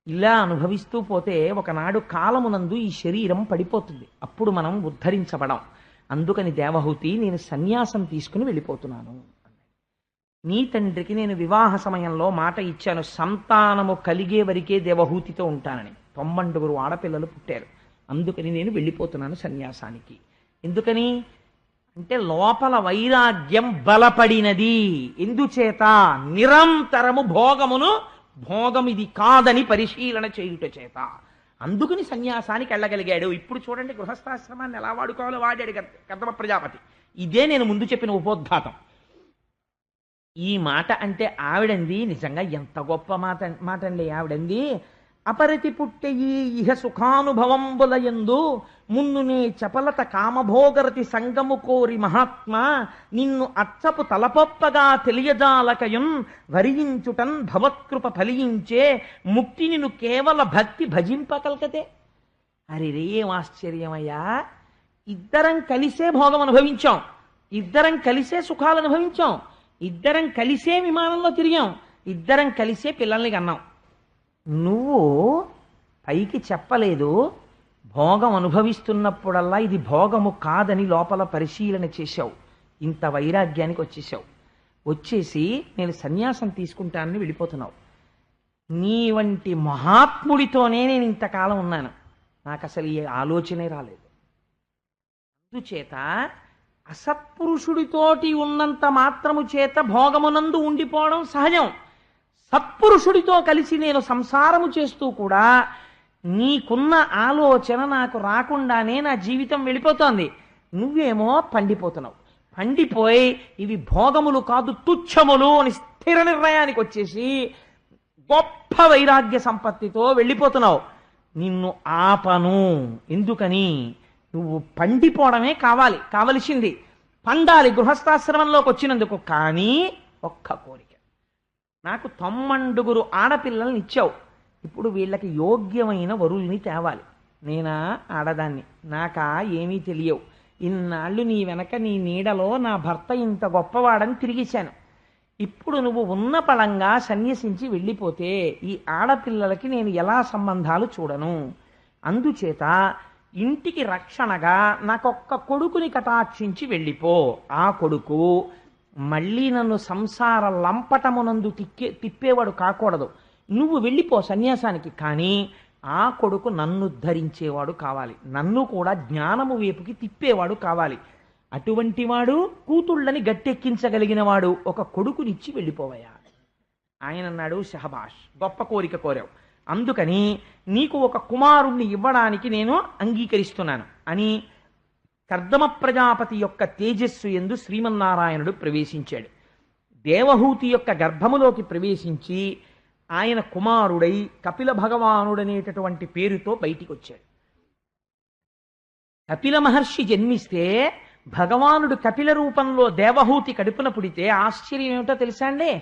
ఇలా అనుభవిస్తూ పోతే ఒకనాడు కాలమునందు ఈ శరీరం పడిపోతుంది, అప్పుడు మనం ఉద్ధరించబడం. అందుకని దేవహూతి, నేను సన్యాసం తీసుకుని వెళ్ళిపోతున్నాను. నీ తండ్రికి నేను వివాహ సమయంలో మాట ఇచ్చాను, సంతానము కలిగే వరకే దేవహూతితో ఉంటానని. 90 ఆడపిల్లలు పుట్టారు. అందుకని నేను వెళ్ళిపోతున్నాను సన్యాసానికి. ఎందుకని అంటే లోపల వైరాగ్యం బలపడినది. ఎందుచేత? నిరంతరము భోగం ఇది కాదని పరిశీలన చేయుట చేత. అందుకని సన్యాసానికి వెళ్ళగలిగాడు. ఇప్పుడు చూడండి గృహస్థాశ్రమాన్ని ఎలా వాడుకోవాలో వాడాడు కర్దమ ప్రజాపతి. ఇదే నేను ముందు చెప్పిన ఉపోద్ఘాతం. ఈ మాట అంటే ఆవిడంది నిజంగా ఎంత గొప్ప మాట అండి. ఆవిడంది, అపరతి పుట్టెయి ఇహ సుఖానుభవంబులయందు మున్నునే చపలత కామభోగరతి సంగము కోరి మహాత్మా నిన్ను అచ్చపు తలపొప్పగా తెలియజాలకయున్ వరించుటన్ భవత్కృప ఫలించే ముక్తి నిన్ను కేవల భక్తి భజింపకల్కతే. అరే ఏం ఆశ్చర్యమయ్యా! ఇద్దరం కలిసే భోగం అనుభవించాం, ఇద్దరం కలిసే సుఖాలు అనుభవించాం, ఇద్దరం కలిసే విమానంలో తిరిగాం, ఇద్దరం కలిసే పిల్లల్ని కన్నాం. నువ్వు పైకి చెప్పలేదు, భోగం అనుభవిస్తున్నప్పుడల్లా ఇది భోగము కాదని లోపల పరిశీలన చేశావు. ఇంత వైరాగ్యానికి వచ్చేసావు. వచ్చేసి నేను సన్యాసం తీసుకుంటానని వెళ్ళిపోతున్నావు. నీ వంటి మహాత్ముడితోనే నేను ఇంతకాలం ఉన్నాను, నాకు అసలు ఈ ఆలోచనే రాలేదు. అందుచేత అసత్పురుషుడితోటి ఉన్నంత మాత్రము చేత భోగమునందు ఉండిపోవడం సహజం. సత్పురుషుడితో కలిసి నేను సంసారము చేస్తూ కూడా నీకున్న ఆలోచన నాకు రాకుండానే నా జీవితం వెళ్ళిపోతోంది. నువ్వేమో పండిపోతున్నావు. పండిపోయి ఇవి భోగములు కాదు తుచ్చములు అని స్థిర నిర్ణయానికి వచ్చేసి గొప్ప వైరాగ్య సంపత్తితో వెళ్ళిపోతున్నావు. నిన్ను ఆపను. ఎందుకని? నువ్వు పండిపోవడమే కావలసింది. పండాలి గృహస్థాశ్రమంలోకి వచ్చినందుకు. కానీ ఒక్క కోరిక, నాకు 90 ఆడపిల్లల్ని ఇచ్చావు, ఇప్పుడు వీళ్ళకి యోగ్యమైన వరుల్ని తేవాలి. నేనా ఆడదాన్ని, నాకా ఏమీ తెలియవు. ఇన్నాళ్ళు నీ వెనక నీ నీడలో నా భర్త ఇంత గొప్పవాడని తిరిగిశాను. ఇప్పుడు నువ్వు ఉన్న పళంగా సన్యసించి వెళ్ళిపోతే ఈ ఆడపిల్లలకి నేను ఎలా సంబంధాలు చూడను? అందుచేత ఇంటికి రక్షణగా నాకొక్క కొడుకుని కటాక్షించి వెళ్ళిపో. ఆ కొడుకు మళ్ళీ నన్ను సంసార లంపటమునందు తిప్పేవాడు కాకూడదు. నువ్వు వెళ్ళిపో సన్యాసానికి, కానీ ఆ కొడుకు నన్ను ధరించేవాడు కావాలి, నన్ను కూడా జ్ఞానము వైపుకి తిప్పేవాడు కావాలి. అటువంటి వాడు కూతుళ్ళని గట్టెక్కించగలిగిన వాడు ఒక కొడుకునిచ్చి వెళ్ళిపోవయా. ఆయన అన్నాడు, షహబాష్, గొప్ప కోరిక కోరావు, అందుకని నీకు ఒక కుమారుణ్ణి ఇవ్వడానికి నేను అంగీకరిస్తున్నాను అని కర్దమ ప్రజాపతి యొక్క తేజస్సు యందు శ్రీమన్నారాయణుడు ప్రవేశించాడు. దేవహూతి యొక్క గర్భములోకి ప్రవేశించి ఆయన కుమారుడై కపిల భగవానుడనేటటువంటి పేరుతో బయటికి వచ్చాడు. కపిల మహర్షి జన్మిస్తే భగవానుడు కపిల రూపంలో దేవహూతి కడుపున పుడితే ఆశ్చర్యం ఏమిటో తెలుసా అండి?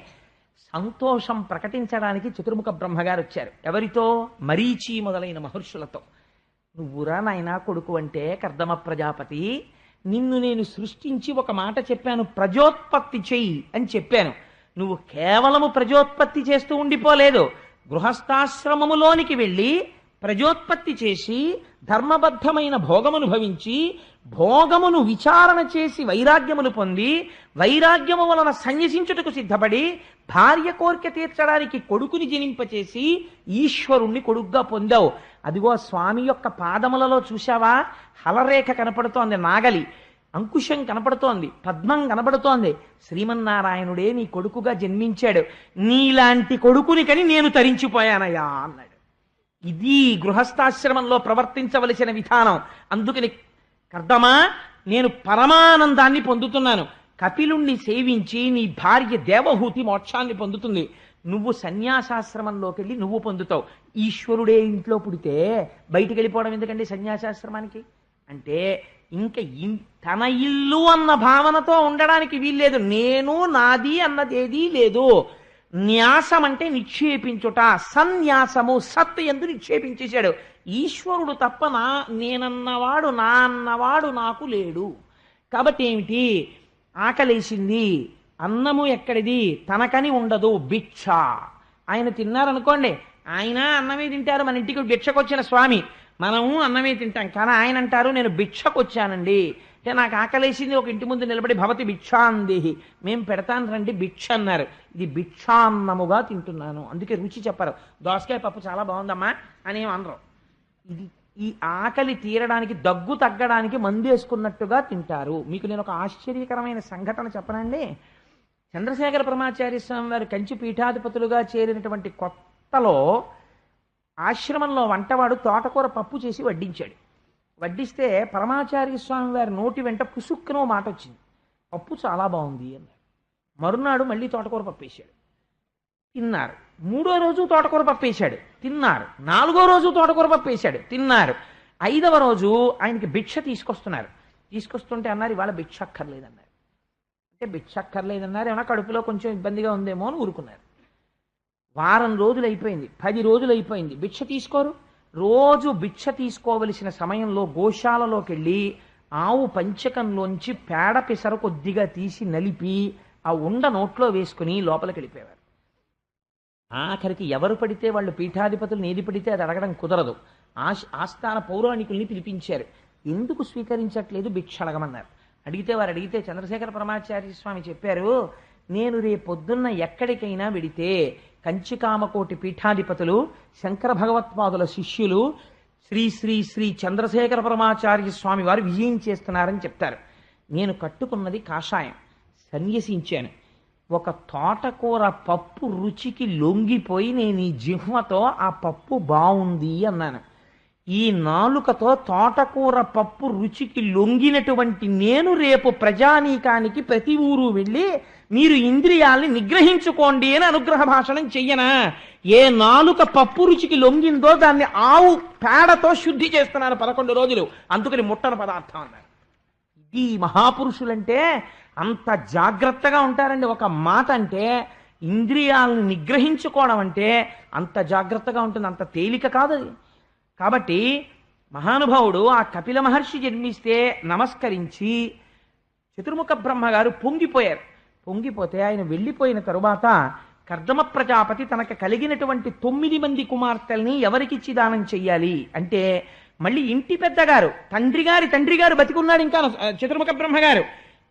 సంతోషం ప్రకటించడానికి చతుర్ముఖ బ్రహ్మగారు వచ్చారు. ఎవరితో? మరీచి మొదలైన మహర్షులతో. నువ్వురా నాయనా కొడుకు అంటే కర్దమ ప్రజాపతి, నిన్ను నేను సృష్టించి ఒక మాట చెప్పాను, ప్రజోత్పత్తి చెయ్యి అని చెప్పాను. నువ్వు కేవలము ప్రజోత్పత్తి చేస్తూ ఉండిపోలేదు, గృహస్థాశ్రమములోనికి వెళ్ళి ప్రజోత్పత్తి చేసి ధర్మబద్ధమైన భోగమును భవించి భోగమును విచారణ చేసి వైరాగ్యమును పొంది వైరాగ్యము వలన సన్యసించుటకు సిద్ధపడి భార్య కోరిక తీర్చడానికి కొడుకుని జనింపచేసి ఈశ్వరుణ్ణి కొడుగ్గా పొందావు. అదిగో స్వామి యొక్క పాదములలో చూశావా? హలరేఖ కనపడుతోంది, నాగలి అంకుశం కనపడుతోంది, పద్మం కనపడుతోంది. శ్రీమన్నారాయణుడే నీ కొడుకుగా జన్మించాడు. నీలాంటి కొడుకుని కని నేను తరించిపోయానయ్యా అన్నాడు. ఇది గృహస్థాశ్రమంలో ప్రవర్తించవలసిన విధానం. అందుకని కర్దమా, నేను పరమానందాన్ని పొందుతున్నాను. కపిలుణ్ణి సేవించి నీ భార్య దేవహూతి మోక్షాన్ని పొందుతుంది. నువ్వు సన్యాసాశ్రమంలోకి వెళ్ళి నువ్వు పొందుతావు. ఈశ్వరుడే ఇంట్లో పుడితే బయటికి వెళ్ళిపోవడం ఎందుకండి సన్యాసాశ్రమానికి? అంటే ఇంకా తన ఇల్లు అన్న భావనతో ఉండడానికి వీల్లేదు. నేను నాది అన్నదేదీ లేదు. న్యాసం అంటే నిక్షేపించుట, సన్యాసము సత్ ఎందు నిక్షేపించేశాడు. ఈశ్వరుడు తప్ప నేనన్నవాడు నా అన్నవాడు నాకు లేడు. కాబట్టి ఏమిటి? ఆకలేసింది, అన్నము ఎక్కడిది? తనకని ఉండదు, భిక్ష. ఆయన తిన్నారనుకోండి, ఆయన అన్నమే తింటారు. మన ఇంటికి భిక్షకొచ్చిన స్వామి, మనము అన్నమే తింటాం. కానీ ఆయన అంటారు, నేను భిక్షకొచ్చానండి అంటే నాకు ఆకలేసింది, ఒక ఇంటి ముందు నిలబడి భవతి భిక్షాందేహి, మేము పెడతాను రండి భిక్ష అన్నారు. ఇది భిక్షాన్నముగా తింటున్నాను. అందుకే రుచి చెప్పరు. దోసకాయ పప్పు చాలా బాగుందమ్మా అని అనరు. ఇది ఈ ఆకలి తీరడానికి, దగ్గు తగ్గడానికి మందేసుకున్నట్టుగా తింటారు. మీకు నేను ఒక ఆశ్చర్యకరమైన సంఘటన చెప్పనండి. చంద్రశేఖర పరమాచార్య స్వామి వారు కంచి పీఠాధిపతులుగా చేరినటువంటి కొత్తలో ఆశ్రమంలో వంటవాడు తోటకూర పప్పు చేసి వడ్డించాడు. వడ్డిస్తే పరమాచార్య స్వామి వారి నోటి వెంట పుసుక్కునో మాట వచ్చింది, పప్పు చాలా బాగుంది అన్నారు. మరునాడు మళ్ళీ తోటకూర పప్పు వేశాడు, తిన్నారు. 3వ రోజు తోటకూర పప్పు వేశాడు, తిన్నారు. 4వ రోజు తోటకూర పప్పు వేశాడు, తిన్నారు. 5వ రోజు ఆయనకి భిక్ష తీసుకొస్తుంటే అన్నారు, ఇవాళ భిక్ష అక్కర్లేదన్నారు. అంటే భిక్ష అక్కర్లేదన్నారు, ఏమన్నా కడుపులో కొంచెం ఇబ్బందిగా ఉందేమో అని ఊరుకున్నారు. వారం రోజులు అయిపోయింది, 10 రోజులు అయిపోయింది, భిక్ష తీసుకోరు. రోజు భిక్ష తీసుకోవలసిన సమయంలో గోశాలలోకి వెళ్ళి ఆవు పంచకంలోంచి పేడ పిసర కొద్దిగా తీసి నలిపి ఆ ఉండ నోట్లో వేసుకుని లోపలికి వెళ్ళిపోయేవారు. ఆఖరికి ఎవరు పడితే వాళ్ళు పీఠాధిపతులను ఏది పడితే అది అడగడం కుదరదు. ఆస్థాన పౌరాణికుల్ని పిలిపించారు. ఎందుకు స్వీకరించట్లేదు? భిక్ష అడగమన్నారు. వారు అడిగితే చంద్రశేఖర పరమాచార్య స్వామి చెప్పారు, నేను రేపొద్దున్న ఎక్కడికైనా వెడితే కంచికామకోటి పీఠాధిపతులు శంకర భగవత్పాదుల శిష్యులు శ్రీ శ్రీ శ్రీ చంద్రశేఖర పరమాచార్య స్వామి వారు విజయం చేస్తున్నారని చెప్తారు. నేను కట్టుకున్నది కాషాయం, సన్యసించాను. ఒక తోటకూర పప్పు రుచికి లొంగిపోయి నేను ఈ జిహ్వతో ఆ పప్పు బాగుంది అన్నాను. ఈ నాలుకతో తోటకూర పప్పు రుచికి లొంగినటువంటి నేను రేపు ప్రజానీకానికి ప్రతి ఊరు వెళ్ళి మీరు ఇంద్రియాల్ని నిగ్రహించుకోండి అని అనుగ్రహ భాషణం చెయ్యనా? ఏ నాలుక పప్పు రుచికి లొంగిందో దాన్ని ఆవు పేడతో శుద్ధి చేస్తున్నారు 11 రోజులు, అందుకని ముట్టన పదార్థం అన్నారు. ఈ మహాపురుషులంటే అంత జాగ్రత్తగా ఉంటారండి. ఒక మాట అంటే ఇంద్రియాలను నిగ్రహించుకోవడం అంటే అంత జాగ్రత్తగా ఉంటుంది, అంత తేలిక కాదు అది. కాబట్టి మహానుభావుడు ఆ కపిల మహర్షి జన్మిస్తే నమస్కరించి చతుర్ముఖ బ్రహ్మగారు పొంగిపోయారు. పొంగిపోతే ఆయన వెళ్ళిపోయిన తరువాత కర్దమ ప్రజాపతి తనకు కలిగినటువంటి 9 మంది కుమార్తెల్ని ఎవరికిచ్చి దానం చెయ్యాలి అంటే, మళ్ళీ ఇంటి పెద్దగారు తండ్రి గారు బతికున్నాడు ఇంకా చతుర్ముఖ బ్రహ్మగారు,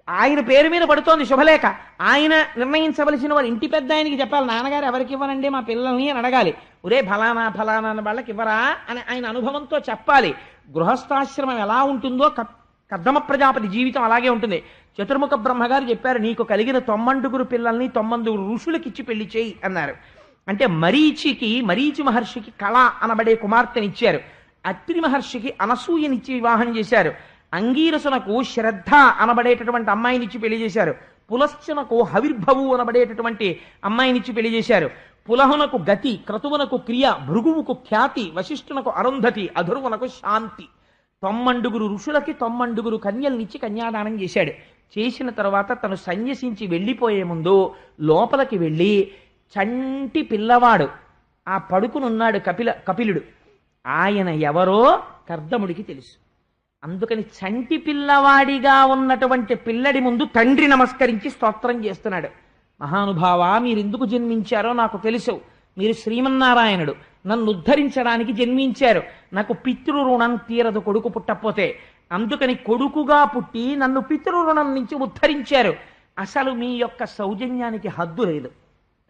ఆయన పేరు మీద పడుతోంది శుభలేఖ. ఆయన నిర్ణయించవలసిన వారు ఇంటి పెద్ద ఆయనకి చెప్పాలి, నాన్నగారు ఎవరికి ఇవ్వనండి మా పిల్లల్ని అని అడగాలి. ఒరే ఫలానా అన్న వాళ్ళకి ఇవ్వరా అని ఆయన అనుభవంతో చెప్పాలి. గృహస్థాశ్రమం ఎలా ఉంటుందో కర్దమ ప్రజాపతి జీవితం అలాగే ఉంటుంది. చతుర్ముఖ బ్రహ్మగారు చెప్పారు, నీకు కలిగిన 9 పిల్లల్ని 9 ఋషులకిచ్చి పెళ్లి చేయి అన్నారు. అంటే మరీచి మహర్షికి కళ అనబడే కుమార్తెనిచ్చారు. అత్రి మహర్షికి అనసూయనిచ్చి వివాహం చేశారు. అంగీరసునకు శ్రద్ధ అనబడేటటువంటి అమ్మాయినిచ్చి పెళ్లి చేశారు. పులశ్చనకు హవిర్భవు అనబడేటటువంటి అమ్మాయినిచ్చి పెళ్లి చేశారు. పులహునకు గతి, క్రతువునకు క్రియ, భృగువుకు ఖ్యాతి, వశిష్ఠునకు అరుంధతి, అధుర్వునకు శాంతి. 9 ఋషులకి 9 కన్యల్నిచ్చి కన్యాదానం చేశాడు. చేసిన తర్వాత తను సన్యసించి వెళ్ళిపోయే ముందు లోపలికి వెళ్ళి చంటి పిల్లవాడు ఆ పడుకునున్నాడు కపిలుడు, ఆయన ఎవరో కర్దముడికి తెలుసు. అందుకని చంటి పిల్లవాడిగా ఉన్నటువంటి పిల్లడి ముందు తండ్రి నమస్కరించి స్తోత్రం చేస్తున్నాడు. మహానుభావ, మీరెందుకు జన్మించారో నాకు తెలుసు. మీరు శ్రీమన్నారాయణుడు, నన్ను ఉద్ధరించడానికి జన్మించారు. నాకు పితృరుణం తీరదు కొడుకు పుట్టకపోతే, అందుకని కొడుకుగా పుట్టి నన్ను పితృరుణం నుంచి ఉద్ధరించారు. అసలు మీ యొక్క సౌజన్యానికి హద్దు లేదు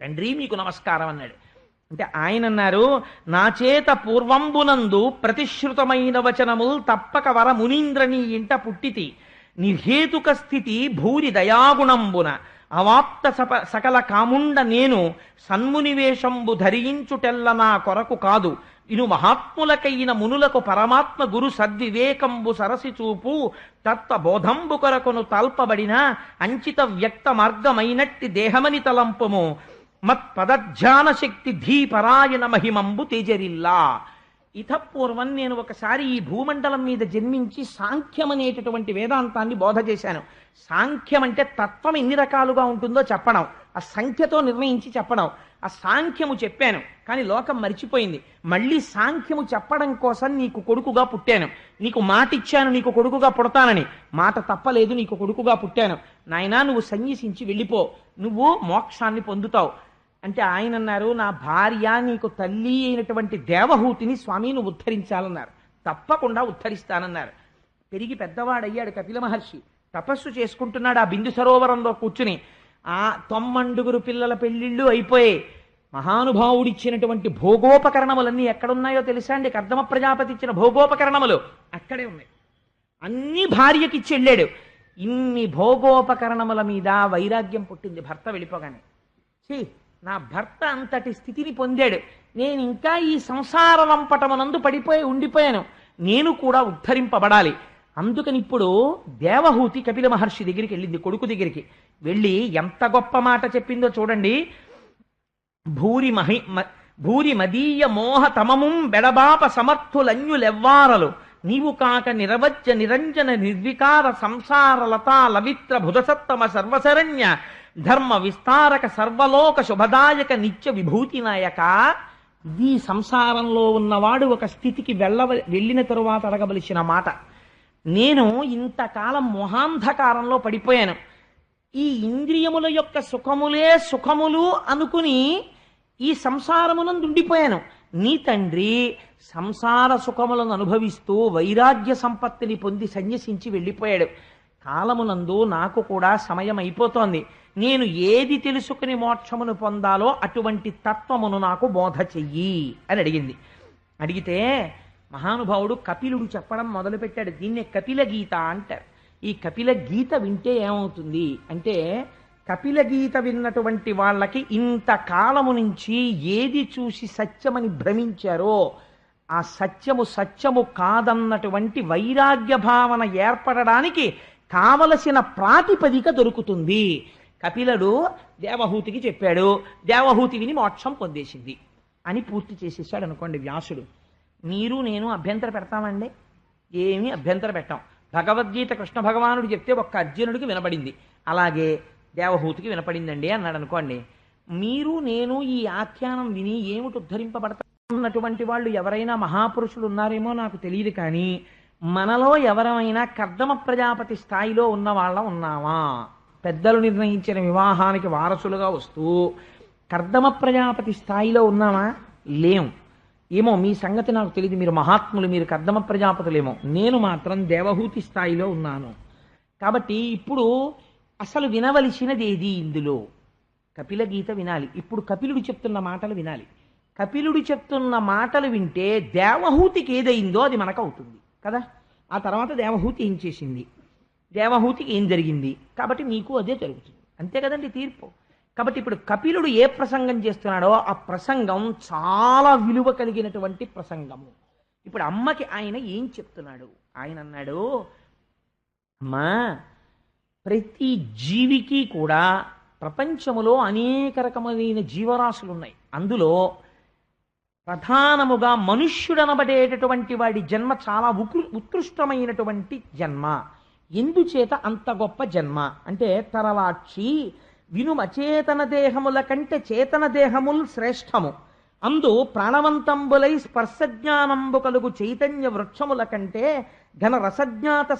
తండ్రి, మీకు నమస్కారం అన్నాడు. అంటే ఆయన అన్నారు, నా చేత పూర్వంబునందు ప్రతిశ్రుతమైన వచనముల్ తప్పక వర మునీంద్రని ఇంట పుట్టితి, నిర్హేతుక స్థితి భూరి దయాగుణంబున అవాప్త సకల కాముండ నేను సన్మునివేషంబు ధరించుటెల్ల నా కొరకు కాదు, ఇను మహాత్ములకైన మునులకు పరమాత్మ గురు సద్వివేకంబు సరసి చూపు తత్వ బోధంబు కొరకును తల్పబడిన అంచిత వ్యక్త మార్గమైనట్టి దేహమని తలంపము మత్పదధ్యాన శక్తి ధీపరాయణ మహిమంబు తేజరిల్లా. ఇతపూర్వం నేను ఒకసారి ఈ భూమండలం మీద జన్మించి సాంఖ్యం అనేటటువంటి వేదాంతాన్ని బోధ చేశాను. సాంఖ్యం అంటే తత్వం ఎన్ని రకాలుగా ఉంటుందో చెప్పడం, ఆ సంఖ్యతో నిర్ణయించి చెప్పడం. ఆ సాంఖ్యము చెప్పాను, కానీ లోకం మరిచిపోయింది. మళ్ళీ సాంఖ్యము చెప్పడం కోసం నీకు కొడుకుగా పుట్టాను, నీకు మాట ఇచ్చాను నీకు కొడుకుగా పుడతానని, మాట తప్పలేదు, నీకు కొడుకుగా పుట్టాను. నాయనా నువ్వు సన్యసించి వెళ్ళిపో, నువ్వు మోక్షాన్ని పొందుతావు అంటే ఆయన అన్నారు, నా భార్య నీకు తల్లి అయినటువంటి దేవహూతిని స్వామి నువ్వు ఉద్ధరించాలన్నారు. తప్పకుండా ఉద్ధరిస్తానన్నారు. పెరిగి పెద్దవాడయ్యాడు కపిల మహర్షి, తపస్సు చేసుకుంటున్నాడు ఆ బిందు సరోవరంలో కూర్చుని. ఆ 9 పిల్లల పెళ్లిళ్ళు అయిపోయాయి. మహానుభావుడిచ్చినటువంటి భోగోపకరణములన్నీ ఎక్కడున్నాయో తెలుసా అండి? కర్దమ ప్రజాపతి ఇచ్చిన భోగోపకరణములు అక్కడే ఉన్నాయి. అన్ని భార్యకిచ్చి వెళ్ళాడు. ఇన్ని భోగోపకరణముల మీద వైరాగ్యం పుట్టింది భర్త వెళ్ళిపోగానే. నా భర్త అంతటి స్థితిని పొందాడు, నేను ఇంకా ఈ సంసార లంపటమునందు పడిపోయి ఉండిపోయాను, నేను కూడా ఉద్ధరింపబడాలి. అందుకని ఇప్పుడు దేవహూతి కపిల మహర్షి దగ్గరికి వెళ్ళింది, కొడుకు దగ్గరికి వెళ్ళి ఎంత గొప్ప మాట చెప్పిందో చూడండి. భూరి మదీయ మోహ తమముం బెడబాప సమర్థులన్యులెవ్వారలు నీవు కాక నిరవజ్య నిరంజన నిర్వికార సంసార లతా లవిత్ర భుజసత్తమ సర్వశరణ్య ధర్మ విస్తారక సర్వలోక శుభదాయక నిత్య విభూతి నాయక. ఈ సంసారంలో ఉన్నవాడు ఒక స్థితికి వెళ్ళిన తరువాత అడగవలసిన మాట. నేను ఇంతకాలం మొహాంధకారంలో పడిపోయాను, ఈ ఇంద్రియముల యొక్క సుఖములే సుఖములు అనుకుని ఈ సంసారమునందు ఉండిపోయాను. నీ తండ్రి సంసార సుఖములను అనుభవిస్తూ వైరాగ్య సంపత్తిని పొంది సన్యసించి వెళ్ళిపోయాడు. కాలమునందు నాకు కూడా సమయం అయిపోతోంది, నేను ఏది తెలుసుకుని మోక్షమును పొందాలో అటువంటి తత్వమును నాకు బోధ చెయ్యి అని అడిగింది. అడిగితే మహానుభావుడు కపిలుడు చెప్పడం మొదలుపెట్టాడు. దీన్నే కపిల గీత అంటారు. ఈ కపిల గీత వింటే ఏమవుతుంది అంటే, కపిల గీత విన్నటువంటి వాళ్ళకి ఇంతకాలము నుంచి ఏది చూసి సత్యమని భ్రమించారో ఆ సత్యము సత్యము కాదన్నటువంటి వైరాగ్య భావన ఏర్పడడానికి కావలసిన ప్రాతిపదిక దొరుకుతుంది. కపిలుడు దేవహూతికి చెప్పాడు, దేవహూతి విని మోక్షం పొందేసింది అని పూర్తి చేసేసాడు అనుకోండి వ్యాసుడు. మీరు నేను అభ్యంతర పెడతామండి? ఏమీ అభ్యంతర పెట్టాం. భగవద్గీత కృష్ణ భగవానుడు చెప్తే ఒక్క అర్జునుడికి వినపడింది, అలాగే దేవహూతికి వినపడిందండి అన్నాడు అనుకోండి. మీరు నేను ఈ ఆఖ్యానం విని ఏమిటి ఉద్ధరింపబడతాన్నటువంటి వాళ్ళు ఎవరైనా మహాపురుషులు ఉన్నారేమో నాకు తెలియదు, కానీ మనలో ఎవరైనా కర్దమ ప్రజాపతి స్థాయిలో ఉన్న వాళ్ళం ఉన్నామా? పెద్దలు నిర్ణయించిన వివాహానికి వారసులుగా వస్తూ కర్దమ ప్రజాపతి స్థాయిలో ఉన్నామా? లేం. ఏమో మీ సంగతి నాకు తెలియదు, మీరు మహాత్ములు, మీరు కర్దమ ప్రజాపతులేమో. నేను మాత్రం దేవహూతి స్థాయిలో ఉన్నాను. కాబట్టి ఇప్పుడు అసలు వినవలసినది ఏది? ఇందులో కపిల గీత వినాలి. ఇప్పుడు కపిలుడు చెప్తున్న మాటలు వినాలి. కపిలుడు చెప్తున్న మాటలు వింటే దేవహూతికి ఏదైందో అది మనకు అవుతుంది కదా. ఆ తర్వాత దేవహూతి ఏం చేసింది, దేవహూతికి ఏం జరిగింది, కాబట్టి మీకు అదే జరుగుతుంది. అంతే కదండి తీర్పు. కాబట్టి ఇప్పుడు కపిలుడు ఏ ప్రసంగం చేస్తున్నాడో ఆ ప్రసంగం చాలా విలువ కలిగినటువంటి ప్రసంగము. ఇప్పుడు అమ్మకి ఆయన ఏం చెప్తున్నాడు? ఆయన అన్నాడు, అమ్మా, ప్రతి జీవికి కూడా ప్రపంచములో అనేక రకమైన జీవరాశులు ఉన్నాయి. అందులో ప్రధానముగా మనుష్యుడనబడేటటువంటి వాడి జన్మ చాలా ఉత్కృష్టమైనటువంటి జన్మ. ఎందుచేత అంత గొప్ప జన్మ అంటే, తరవాక్షి వినుమ చేతన దేహముల కంటే చేతన దేహముల్ శ్రేష్టము, అందు ప్రాణవంతంబులై స్పర్శజ్ఞానంబు కలుగు చైతన్య వృక్షముల కంటే ఘన రసజ్ఞాత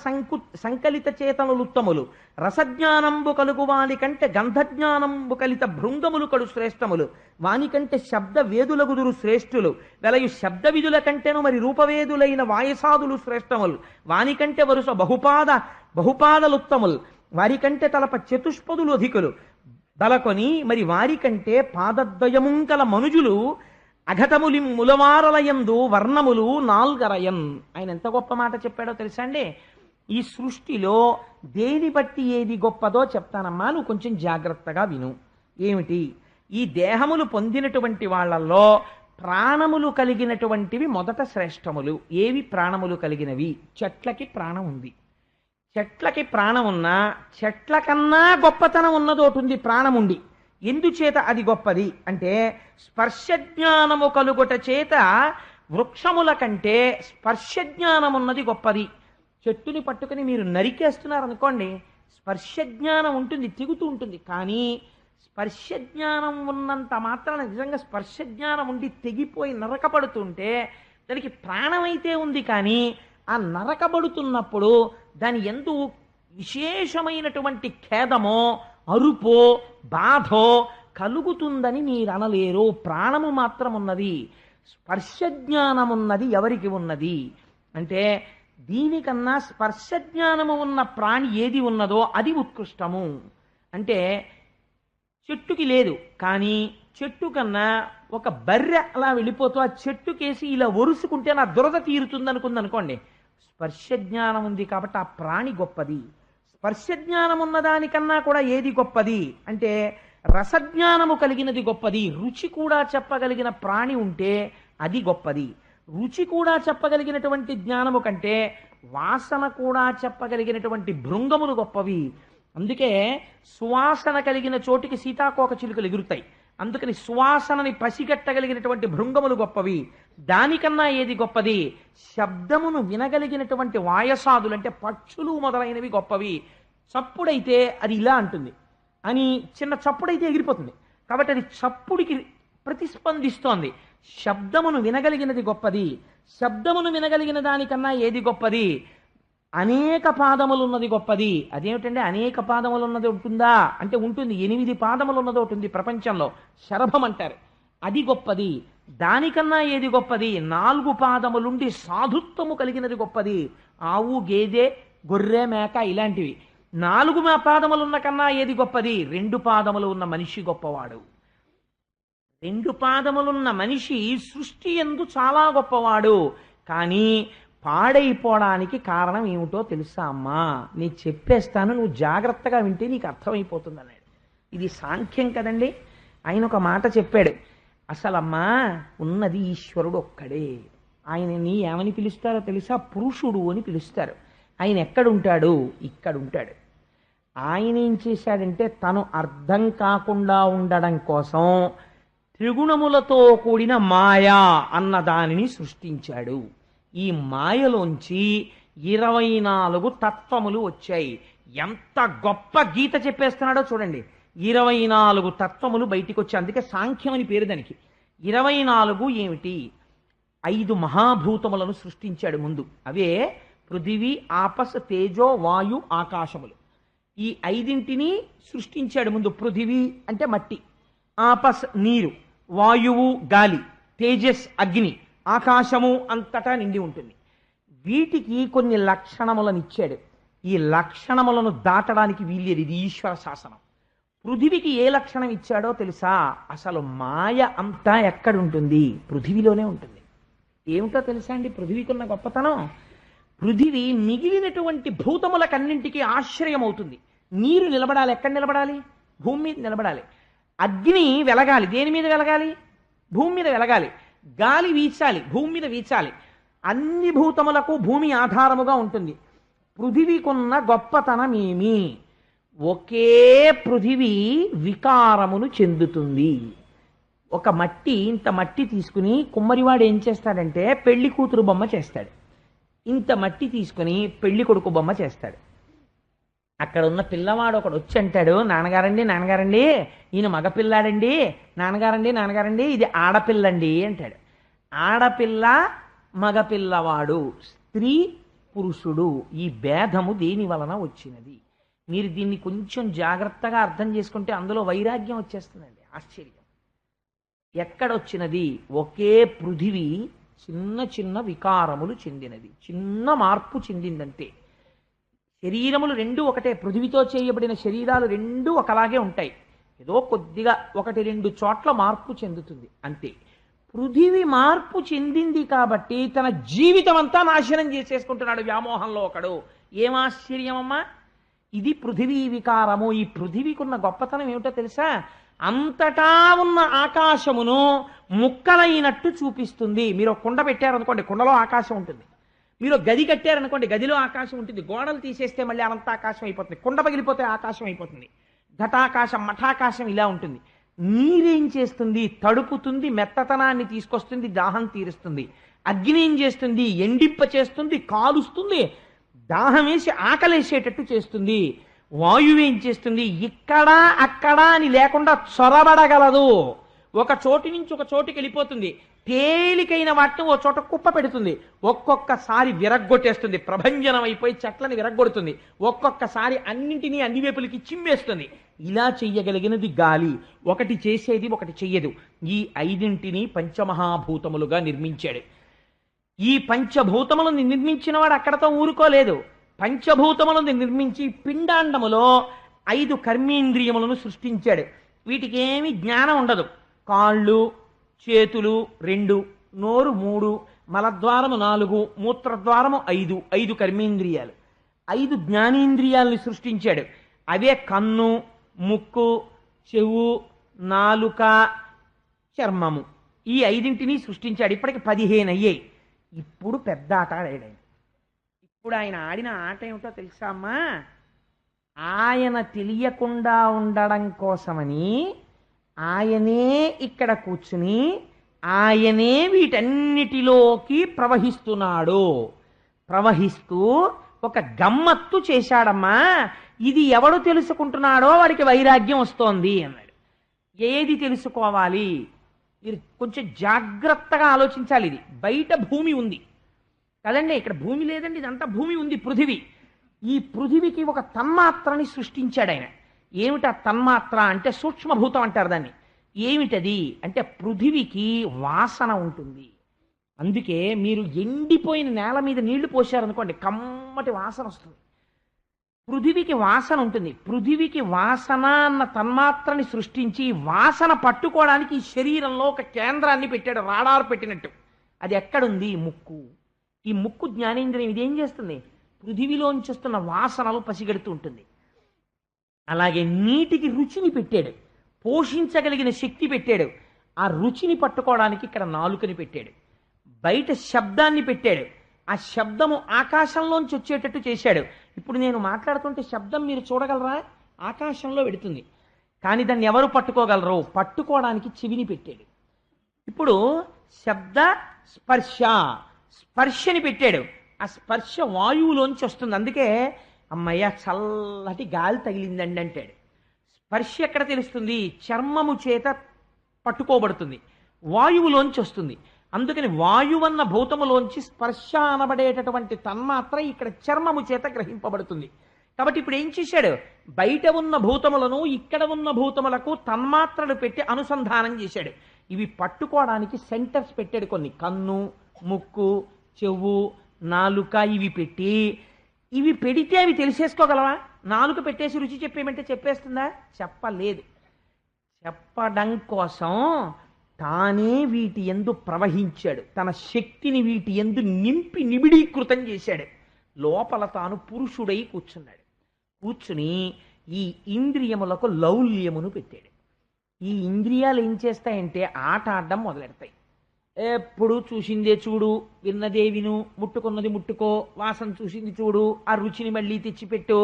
సంకలిత చేతనులుత్తములు, రసజ్ఞానంబు కలుగు వాని కంటే గంధజ్ఞానంబు కలిత భృంగములు కడు శ్రేష్టములు, వాని కంటే శబ్ద వేదులగుదురు శ్రేష్ఠులు, వెలయు శబ్ద విధుల కంటేను మరి రూపవేదులైన వాయసాదులు శ్రేష్టములు, వాని కంటే వరుస బహుపాదలుత్తములు, వారి కంటే తలప చతుష్పదులు అధికులు, దలకొని మరి వారి కంటే పాదద్వయముంకల మనుజులు అఘటములి ములవారలయందు వర్ణములు నాల్గరయన్. ఆయన ఎంత గొప్ప మాట చెప్పాడో తెలుసా అండి? ఈ సృష్టిలో దేని బట్టి ఏది గొప్పదో చెప్తానమ్మా, నువ్వు కొంచెం జాగ్రత్తగా విను. ఏమిటి? ఈ దేహములు పొందినటువంటి వాళ్ళల్లో ప్రాణములు కలిగినటువంటివి మొదట శ్రేష్టములు. ఏవి ప్రాణములు కలిగినవి? చెట్లకి ప్రాణం ఉంది. చెట్లకి ప్రాణం ఉన్నా చెట్ల కన్నా గొప్పతనం ఉన్నదోటి ఉంది ప్రాణం ఉండి. ఎందుచేత అది గొప్పది అంటే, స్పర్శజ్ఞానము కలుగుట చేత వృక్షముల కంటే స్పర్శజ్ఞానం ఉన్నది గొప్పది. చెట్టుని పట్టుకుని మీరు నరికేస్తున్నారనుకోండి, స్పర్శజ్ఞానం ఉంటుంది, తెగుతూ ఉంటుంది. కానీ స్పర్శజ్ఞానం ఉన్నంత మాత్రాన నిజంగా స్పర్శజ్ఞానం ఉండి తెగిపోయి నరకపడుతుంటే దానికి ప్రాణమైతే ఉంది, కానీ ఆ నరకబడుతున్నప్పుడు దాని యందు విశేషమైనటువంటి ఖేదమో అరుపో బాధో కలుగుతుందని మీరు అనలేరు. ప్రాణము మాత్రం ఉన్నది. స్పర్శజ్ఞానమున్నది ఎవరికి ఉన్నది అంటే, దీనికన్నా స్పర్శజ్ఞానము ఉన్న ప్రాణి ఏది ఉన్నదో అది ఉత్కృష్టము. అంటే చెట్టుకి లేదు, కానీ చెట్టు కన్నా ఒక బర్రె అలా వెళ్ళిపోతూ ఆ చెట్టుకేసి ఇలా ఒరుసుకుంటే నా దురద తీరుతుంది అనుకుందనుకోండి, స్పర్శజ్ఞానం ఉంది కాబట్టి ఆ ప్రాణి గొప్పది. స్పర్శజ్ఞానం ఉన్నదానికన్నా కూడా ఏది గొప్పది అంటే, రసజ్ఞానము కలిగినది గొప్పది. రుచి కూడా చెప్పగలిగిన ప్రాణి ఉంటే అది గొప్పది. రుచి కూడా చెప్పగలిగినటువంటి జ్ఞానము కంటే వాసన కూడా చెప్పగలిగినటువంటి భృంగములు గొప్పవి. అందుకే సువాసన కలిగిన చోటికి సీతాకోక చిలుకలు ఎగురుతాయి. అందుకని సువాసనని పసిగట్టగలిగినటువంటి భృంగములు గొప్పవి. దానికన్నా ఏది గొప్పది? శబ్దమును వినగలిగినటువంటి వాయసాదులు అంటే పక్షులు మొదలైనవి గొప్పవి. చప్పుడైతే అది ఇలా అంటుంది అని, చిన్న చప్పుడైతే ఎగిరిపోతుంది. కాబట్టి అది చప్పుడికి ప్రతిస్పందిస్తోంది. శబ్దమును వినగలిగినది గొప్పది. శబ్దమును వినగలిగిన దానికన్నా ఏది గొప్పది? అనేక పాదములు ఉన్నది గొప్పది. అదేమిటంటే అనేక పాదములు ఉన్నది ఉంటుందా అంటే ఉంటుంది. 8 పాదములు ఉన్నది ఉంటుంది ప్రపంచంలో, శరభం అంటారు. అది గొప్పది. దానికన్నా ఏది గొప్పది? 4 పాదములుండి సాధుత్వము కలిగినది గొప్పది. ఆవు, గేదె, గొర్రె, మేక ఇలాంటివి. 4 పాదములున్న కన్నా ఏది గొప్పది? 2 పాదములు ఉన్న మనిషి గొప్పవాడు. 2 పాదములున్న మనిషి సృష్టి యందు చాలా గొప్పవాడు. కానీ పాడైపోవడానికి కారణం ఏమిటో తెలుసా అమ్మా? నీకు చెప్పేస్తాను, నువ్వు జాగ్రత్తగా వింటే నీకు అర్థమైపోతుంది అన్నాడు. ఇది సాంఖ్యం కదండి. ఆయన ఒక మాట చెప్పాడు, అసలమ్మా ఉన్నది ఈశ్వరుడు ఒక్కడే. ఆయనని ఏమని పిలుస్తారో తెలుసా? పురుషుడు అని పిలుస్తారు. ఆయన ఎక్కడుంటాడు? ఇక్కడ ఉంటాడు. ఆయన ఏం చేశాడంటే తను అర్థం కాకుండా ఉండడం కోసం త్రిగుణములతో కూడిన మాయా అన్న దానిని సృష్టించాడు. ఈ మాయలోంచి 24 తత్వములు వచ్చాయి. ఎంత గొప్ప గీత చెప్పేస్తున్నాడో చూడండి. 24 తత్వములు బయటికి వచ్చాయి. అందుకే సాంఖ్యం అని పేరు దానికి. 24 ఏమిటి? 5 మహాభూతములను సృష్టించాడు ముందు. అవే పృథివీ, ఆపస్, తేజో, వాయు, ఆకాశములు. ఈ 5ంటిని సృష్టించాడు ముందు. పృథివీ అంటే మట్టి, ఆపస్ నీరు, వాయువు గాలి, తేజస్ అగ్ని, ఆకాశము అంతటా నిండి ఉంటుంది. వీటికి కొన్ని లక్షణములను ఇచ్చాడు. ఈ లక్షణములను దాటడానికి వీల్లేదు. ఇది ఈశ్వర శాసనం. పృథివికి ఏ లక్షణం ఇచ్చాడో తెలుసా? అసలు మాయ అంతా ఎక్కడుంటుంది? పృథివిలోనే ఉంటుంది. ఏమిటో తెలుసా అండి పృథివికి ఉన్న గొప్పతనం? పృథివి మిగిలినటువంటి భూతములకన్నింటికీ ఆశ్రయం అవుతుంది. నీరు నిలబడాలి. ఎక్కడ నిలబడాలి? భూమి మీద నిలబడాలి. అగ్ని వెలగాలి. దేని మీద వెలగాలి? భూమి మీద వెలగాలి. గాలి వీచాలి. భూమి మీద వీచాలి. అన్ని భూతములకు భూమి ఆధారముగా ఉంటుంది. పృథివీకున్న గొప్పతనం ఏమి? ఒకే పృథివీ వికారమును చెందుతుంది. ఒక మట్టి, ఇంత మట్టి తీసుకుని కుమ్మరివాడు ఏం చేస్తాడంటే పెళ్లి కూతురు బొమ్మ చేస్తాడు. ఇంత మట్టి తీసుకుని పెళ్లి కొడుకు బొమ్మ చేస్తాడు. అక్కడ ఉన్న పిల్లవాడు ఒకడు వచ్చి అంటాడు, నాన్నగారండి నాన్నగారండి ఈయన మగపిల్లాడండి, నాన్నగారండి నాన్నగారండి ఇది ఆడపిల్లండి అంటాడు. ఆడపిల్ల మగపిల్లవాడు, స్త్రీ పురుషుడు, ఈ భేదము దేని వలన వచ్చినది? మీరు దీన్ని కొంచెం జాగ్రత్తగా అర్థం చేసుకుంటే అందులో వైరాగ్యం వచ్చేస్తుందండి. ఆశ్చర్యం. ఎక్కడొచ్చినది? ఒకే పృథివీ చిన్న చిన్న వికారములు చెందినది. చిన్న మార్పు చెందిందంతే. శరీరములు రెండు ఒకటే. పృథివితో చేయబడిన శరీరాలు రెండు ఒకలాగే ఉంటాయి. ఏదో కొద్దిగా 1-2 చోట్ల మార్పు చెందుతుంది అంతే. పృథివి మార్పు చెందింది కాబట్టి తన జీవితం అంతా నాశనం చేసేసుకుంటున్నాడు వ్యామోహంలో ఒకడు. ఏం ఆశ్చర్యమమ్మా! ఇది పృథివీ వికారము. ఈ పృథివీకి ఉన్న గొప్పతనం ఏమిటో తెలుసా? అంతటా ఉన్న ఆకాశమును ముక్కలైనట్టు చూపిస్తుంది. మీరు ఒక కుండ పెట్టారనుకోండి, కుండలో ఆకాశం ఉంటుంది. మీరు గది కట్టారనుకోండి, గదిలో ఆకాశం ఉంటుంది. గోడలు తీసేస్తే మళ్ళీ అనంత ఆకాశం అయిపోతుంది. కుండ పగిలిపోతే ఆకాశం అయిపోతుంది. ఘటాకాశం, మఠాకాశం ఇలా ఉంటుంది. నీరేం చేస్తుంది? తడుపుతుంది, మెత్తతనాన్ని తీసుకొస్తుంది, దాహం తీరుస్తుంది. అగ్ని ఏం చేస్తుంది? ఎండింప చేస్తుంది, కాలుస్తుంది, దాహం వేసి ఆకలేసేటట్టు చేస్తుంది. వాయువు ఏం చేస్తుంది? ఇక్కడ అక్కడ అని లేకుండా చొరబడగలదు. ఒక చోటు నుంచి ఒక చోటుకి వెళ్ళిపోతుంది. తేలికైన వాటిని ఓ చోట కుప్ప పెడుతుంది. ఒక్కొక్కసారి విరగ్గొట్టేస్తుంది, ప్రభంజనం అయిపోయి చెట్లని విరగ్గొడుతుంది. ఒక్కొక్కసారి అన్నింటినీ అన్ని వైపులకి చిమ్మేస్తుంది. ఇలా చెయ్యగలిగినది గాలి. ఒకటి చేసేది ఒకటి చెయ్యదు. ఈ 5ంటిని పంచమహాభూతములుగా నిర్మించాడు. ఈ పంచభూతములను నిర్మించిన వాడు అక్కడతో ఊరుకోలేదు. పంచభూతములను నిర్మించి పిండాండములో 5 కర్మేంద్రియములను సృష్టించాడు. వీటికి ఏమీ జ్ఞానం ఉండదు. కాళ్ళు, చేతులు 2, నోరు 3, మలద్వారము 4, మూత్రద్వారము 5, 5 కర్మేంద్రియాలు. 5 జ్ఞానేంద్రియాలను సృష్టించాడు. అవే కన్ను, ముక్కు, చెవు, నాలుక, చర్మము. ఈ 5ంటిని సృష్టించాడు. ఇప్పటికి 15 అయ్యాయి. ఇప్పుడు పెద్ద ఆట ఆడాడు ఆయన. ఇప్పుడు ఆయన ఆడిన ఆట ఏమిటో తెలుసా అమ్మా? ఆయన తెలియకుండా ఉండడం కోసమని ఆయనే ఇక్కడ కూర్చుని ఆయనే వీటన్నిటిలోకి ప్రవహిస్తున్నాడు. ప్రవహిస్తూ ఒక గమ్మత్తు చేశాడమ్మా. ఇది ఎవడు తెలుసుకుంటున్నాడో వాడికి వైరాగ్యం వస్తోంది అన్నాడు. ఏది తెలుసుకోవాలి? మీరు కొంచెం జాగ్రత్తగా ఆలోచించాలి. ఇది బయట భూమి ఉంది కదండి, ఇక్కడ భూమి లేదండి, ఇదంతా భూమి ఉంది, పృథివీ. ఈ పృథివికి ఒక తన్మాత్రని సృష్టించాడు ఆయన. ఏమిటా తన్మాత్ర అంటే? సూక్ష్మభూతం అంటారు దాన్ని. ఏమిటది అంటే పృథివికి వాసన ఉంటుంది. అందుకే మీరు ఎండిపోయిన నేల మీద నీళ్లు పోశారనుకోండి, కమ్మటి వాసన వస్తుంది. పృథివికి వాసన ఉంటుంది. పృథివికి వాసన అన్న తన్మాత్రని సృష్టించి వాసన పట్టుకోవడానికి ఈ శరీరంలో ఒక కేంద్రాన్ని పెట్టాడు, రాడార్ పెట్టినట్టు. అది ఎక్కడుంది? ముక్కు. ఈ ముక్కు జ్ఞానేంద్రియం. ఇదేం చేస్తుంది? పృథివిలోంచి వస్తున్న వాసనలు పసిగడుతూ ఉంటుంది. అలాగే నీటికి రుచిని పెట్టాడు, పోషించగలిగిన శక్తి పెట్టాడు. ఆ రుచిని పట్టుకోవడానికి ఇక్కడ నాలుకని పెట్టాడు. బయట శబ్దాన్ని పెట్టాడు. ఆ శబ్దము ఆకాశంలోంచి వచ్చేటట్టు చేశాడు. ఇప్పుడు నేను మాట్లాడుతుంటే శబ్దం మీరు చూడగలరా? ఆకాశంలో పెడుతుంది. కానీ దాన్ని ఎవరు పట్టుకోగలరు? పట్టుకోవడానికి చెవిని పెట్టాడు. ఇప్పుడు శబ్ద స్పర్శ, స్పర్శని పెట్టాడు. ఆ స్పర్శ వాయువులోంచి వస్తుంది. అందుకే అమ్మయ్య చల్లటి గాలి తగిలిందండి అంటాడు. స్పర్శ ఎక్కడ తెలుస్తుంది? చర్మము చేత పట్టుకోబడుతుంది, వాయువులోంచి వస్తుంది. అందుకని వాయువన్న భూతములోంచి స్పర్శ అనబడేటటువంటి తన్మాత్ర ఇక్కడ చర్మము చేత గ్రహింపబడుతుంది. కాబట్టి ఇప్పుడు ఏం చేశాడు? బయట ఉన్న భూతములను ఇక్కడ ఉన్న భూతములకు తన్మాత్రలు పెట్టి అనుసంధానం చేశాడు. ఇవి పట్టుకోవడానికి సెంటర్స్ పెట్టాడు కొన్ని. కన్ను, ముక్కు, చెవు, నాలుక ఇవి పెట్టి, ఇవి పెడితే అవి తెలిసేసుకోగలవా? నాలుక పెట్టేసి రుచి చెప్పేయమంటే చెప్పేస్తుందా? చెప్పలేదు. చెప్పడం కోసం తానే వీటి యందు ప్రవహించాడు. తన శక్తిని వీటి యందు నింపి నిబిడీకృతం చేశాడు. లోపల తాను పురుషుడై కూర్చున్నాడు. కూర్చుని ఈ ఇంద్రియములకు లౌల్యమును పెట్టాడు. ఈ ఇంద్రియాలు ఏం చేస్తాయంటే ఆట ఆడడం మొదలెడతాయి. ఎప్పుడు చూసిందే చూడు, విన్నదే విను, ముట్టుకున్నది ముట్టుకో, వాసన చూసింది చూడు, ఆ రుచిని మళ్ళీ తెచ్చిపెట్టు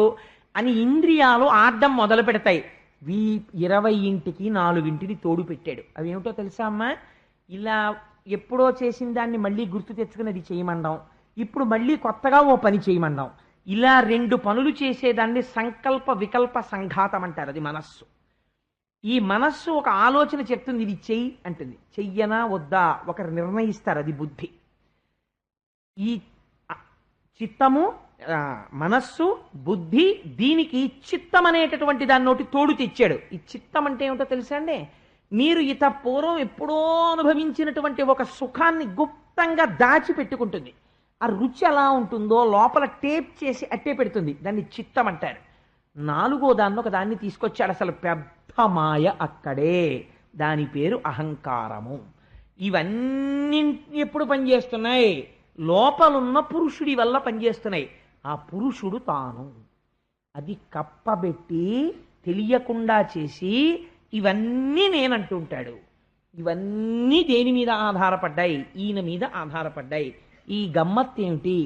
అని ఇంద్రియాలు ఆడడం మొదలు పెడతాయి. 20ంటికి 4ంటిని తోడు పెట్టాడు. అవి ఏమిటో తెలుసా అమ్మా? ఇలా ఎప్పుడో చేసిన దాన్ని మళ్ళీ గుర్తు తెచ్చుకున్నది చేయమండం, ఇప్పుడు మళ్ళీ కొత్తగా ఓ పని చేయమండం. ఇలా 2 పనులు చేసేదాన్ని సంకల్ప వికల్ప సంఘాతం అంటారు. అది మనస్సు. ఈ మనస్సు ఒక ఆలోచన చెప్తుంది, ఇది చెయ్యి అంటుంది. చెయ్యనా వద్దా ఒకరు నిర్ణయిస్తారు, అది బుద్ధి. ఈ చిత్తము, మనస్సు, బుద్ధి, దీనికి చిత్తం అనేటటువంటి దాన్ని తోడు తెచ్చాడు. ఈ చిత్తం అంటే ఏమిటో తెలుసా అండి? మీరు పూర్వం ఎప్పుడో అనుభవించినటువంటి ఒక సుఖాన్ని గుప్తంగా దాచిపెట్టుకుంటుంది. ఆ రుచి ఎలా ఉంటుందో లోపల టేప్ చేసి అట్టే పెడుతుంది. దాన్ని చిత్తం అంటారు. 4వ దాన్ని ఒక దాన్ని తీసుకొచ్చాడు. అసలు పెద్ద మాయ అక్కడే. దాని పేరు అహంకారము. ఇవన్నీ ఎప్పుడు పనిచేస్తున్నాయి? లోపలున్న పురుషుడి వల్ల పనిచేస్తున్నాయి. ఆ పురుషుడు తాను. అది కప్పబెట్టి తెలియకుండా చేసి ఇవన్నీ నేనంటుంటాడు. ఇవన్నీ దేని మీద ఆధారపడ్డాయి? ఈయన మీద ఆధారపడ్డాయి. ఈ గమ్మత్తు ఏమిటి?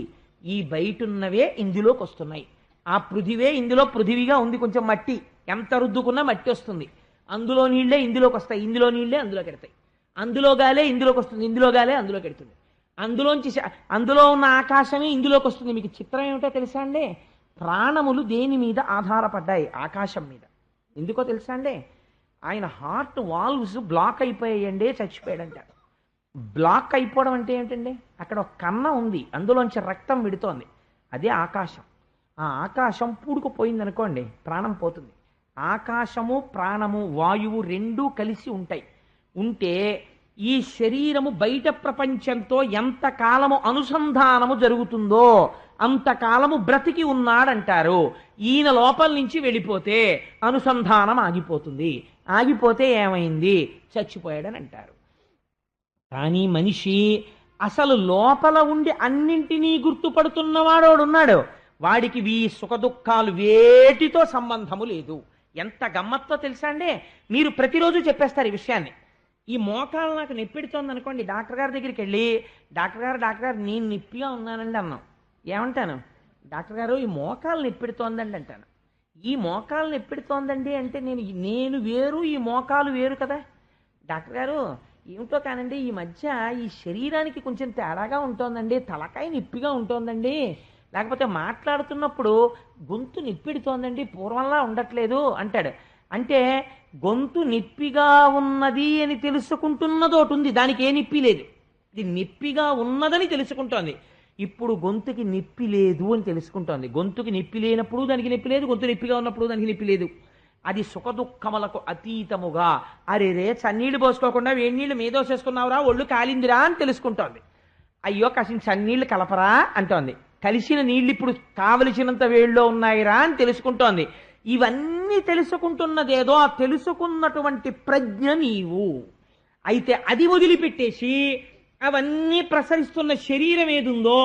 ఈ బయటున్నవే ఇందులోకి వస్తున్నాయి. ఆ పృథివే ఇందులో పృథివిగా ఉంది. కొంచెం మట్టి ఎంత రుద్దుకున్నా మట్టి వస్తుంది. అందులో నీళ్లే ఇందులోకి వస్తాయి, ఇందులో నీళ్లే అందులోకి ఎడతాయి. అందులో గాలే ఇందులోకి వస్తుంది, ఇందులో గాలే అందులోకి ఎడుతుంది. అందులో ఉన్న ఆకాశమే ఇందులోకి వస్తుంది. మీకు చిత్రం ఏమిటో తెలుసా అండి? ప్రాణములు దేని మీద ఆధారపడ్డాయి? ఆకాశం మీద. ఎందుకో తెలుసా అండి? ఆయన హార్ట్ వాల్వ్స్ బ్లాక్ అయిపోయాయండి, చచ్చిపోయాడంట. బ్లాక్ అయిపోవడం అంటే ఏమిటండి? అక్కడ ఒక కన్న ఉంది, అందులోంచి రక్తం విడుతోంది. అదే ఆకాశం. ఆ ఆకాశం పూడుకుపోయింది అనుకోండి, ప్రాణం పోతుంది. ఆకాశము, ప్రాణము, వాయువు 2 కలిసి ఉంటాయి. ఉంటే ఈ శరీరము బయట ప్రపంచంతో ఎంతకాలము అనుసంధానము జరుగుతుందో అంతకాలము బ్రతికి ఉన్నాడంటారు. ఈయన లోపల నుంచి వెళ్ళిపోతే అనుసంధానం ఆగిపోతుంది. ఆగిపోతే ఏమైంది? చచ్చిపోయాడని అంటారు. కానీ మనిషి అసలు లోపల ఉండి అన్నింటినీ గుర్తుపడుతున్నవాడోడున్నాడు. వాడికి ఈ సుఖదుఖాలు వేటితో సంబంధము లేదు. ఎంత గమ్మత్తో తెలుసా అండి? మీరు ప్రతిరోజు చెప్పేస్తారు ఈ విషయాన్ని. ఈ మోకాలు నాకు నొప్పెడుతోంది అనుకోండి, డాక్టర్ గారి దగ్గరికి వెళ్ళి, డాక్టర్ గారు నేను నొప్పిగా ఉన్నానండి అన్నాం. ఏమంటాను? డాక్టర్ గారు ఈ మోకాలు నొప్పెడుతోందండి అంటాను. ఈ మోకాలు నొప్పెడుతోందండి అంటే నేను వేరు, ఈ మోకాలు వేరు కదా. డాక్టర్ గారు ఏమిటో కానండి, ఈ మధ్య ఈ శరీరానికి కొంచెం తేడాగా ఉంటోందండి, తలకాయ నొప్పిగా ఉంటోందండి, లేకపోతే మాట్లాడుతున్నప్పుడు గొంతు నొప్పెడుతోందండి, పూర్వంలా ఉండట్లేదు అంటాడు. అంటే గొంతు నొప్పిగా ఉన్నది అని తెలుసుకుంటున్నది ఒకటి ఉంది, దానికి ఏ నొప్పి లేదు. ఇది నొప్పిగా ఉన్నదని తెలుసుకుంటోంది. ఇప్పుడు గొంతుకి నొప్పి లేదు అని తెలుసుకుంటోంది. గొంతుకి నొప్పి లేనప్పుడు దానికి నొప్పి లేదు, గొంతు నొప్పిగా ఉన్నప్పుడు దానికి నొప్పి లేదు. అది సుఖదుఖములకు అతీతముగా, అరేరే చన్నీళ్ళు పోసుకోకుండా వేడి నీళ్ళు మీదోసేసుకున్నావురా, ఒళ్ళు కాలిందిరా అని తెలుసుకుంటోంది. అయ్యో కాసిన చన్నీళ్ళు కలపరా అంటోంది. కలిసిన నీళ్ళు ఇప్పుడు కావలసినంత వేడిలో ఉన్నాయిరా అని తెలుసుకుంటోంది. ఇవన్నీ తెలుసుకుంటున్నదేదో ఆ తెలుసుకున్నటువంటి ప్రజ్ఞ నీవు. అయితే అది వదిలిపెట్టేసి అవన్నీ ప్రసరిస్తున్న శరీరం ఏదుందో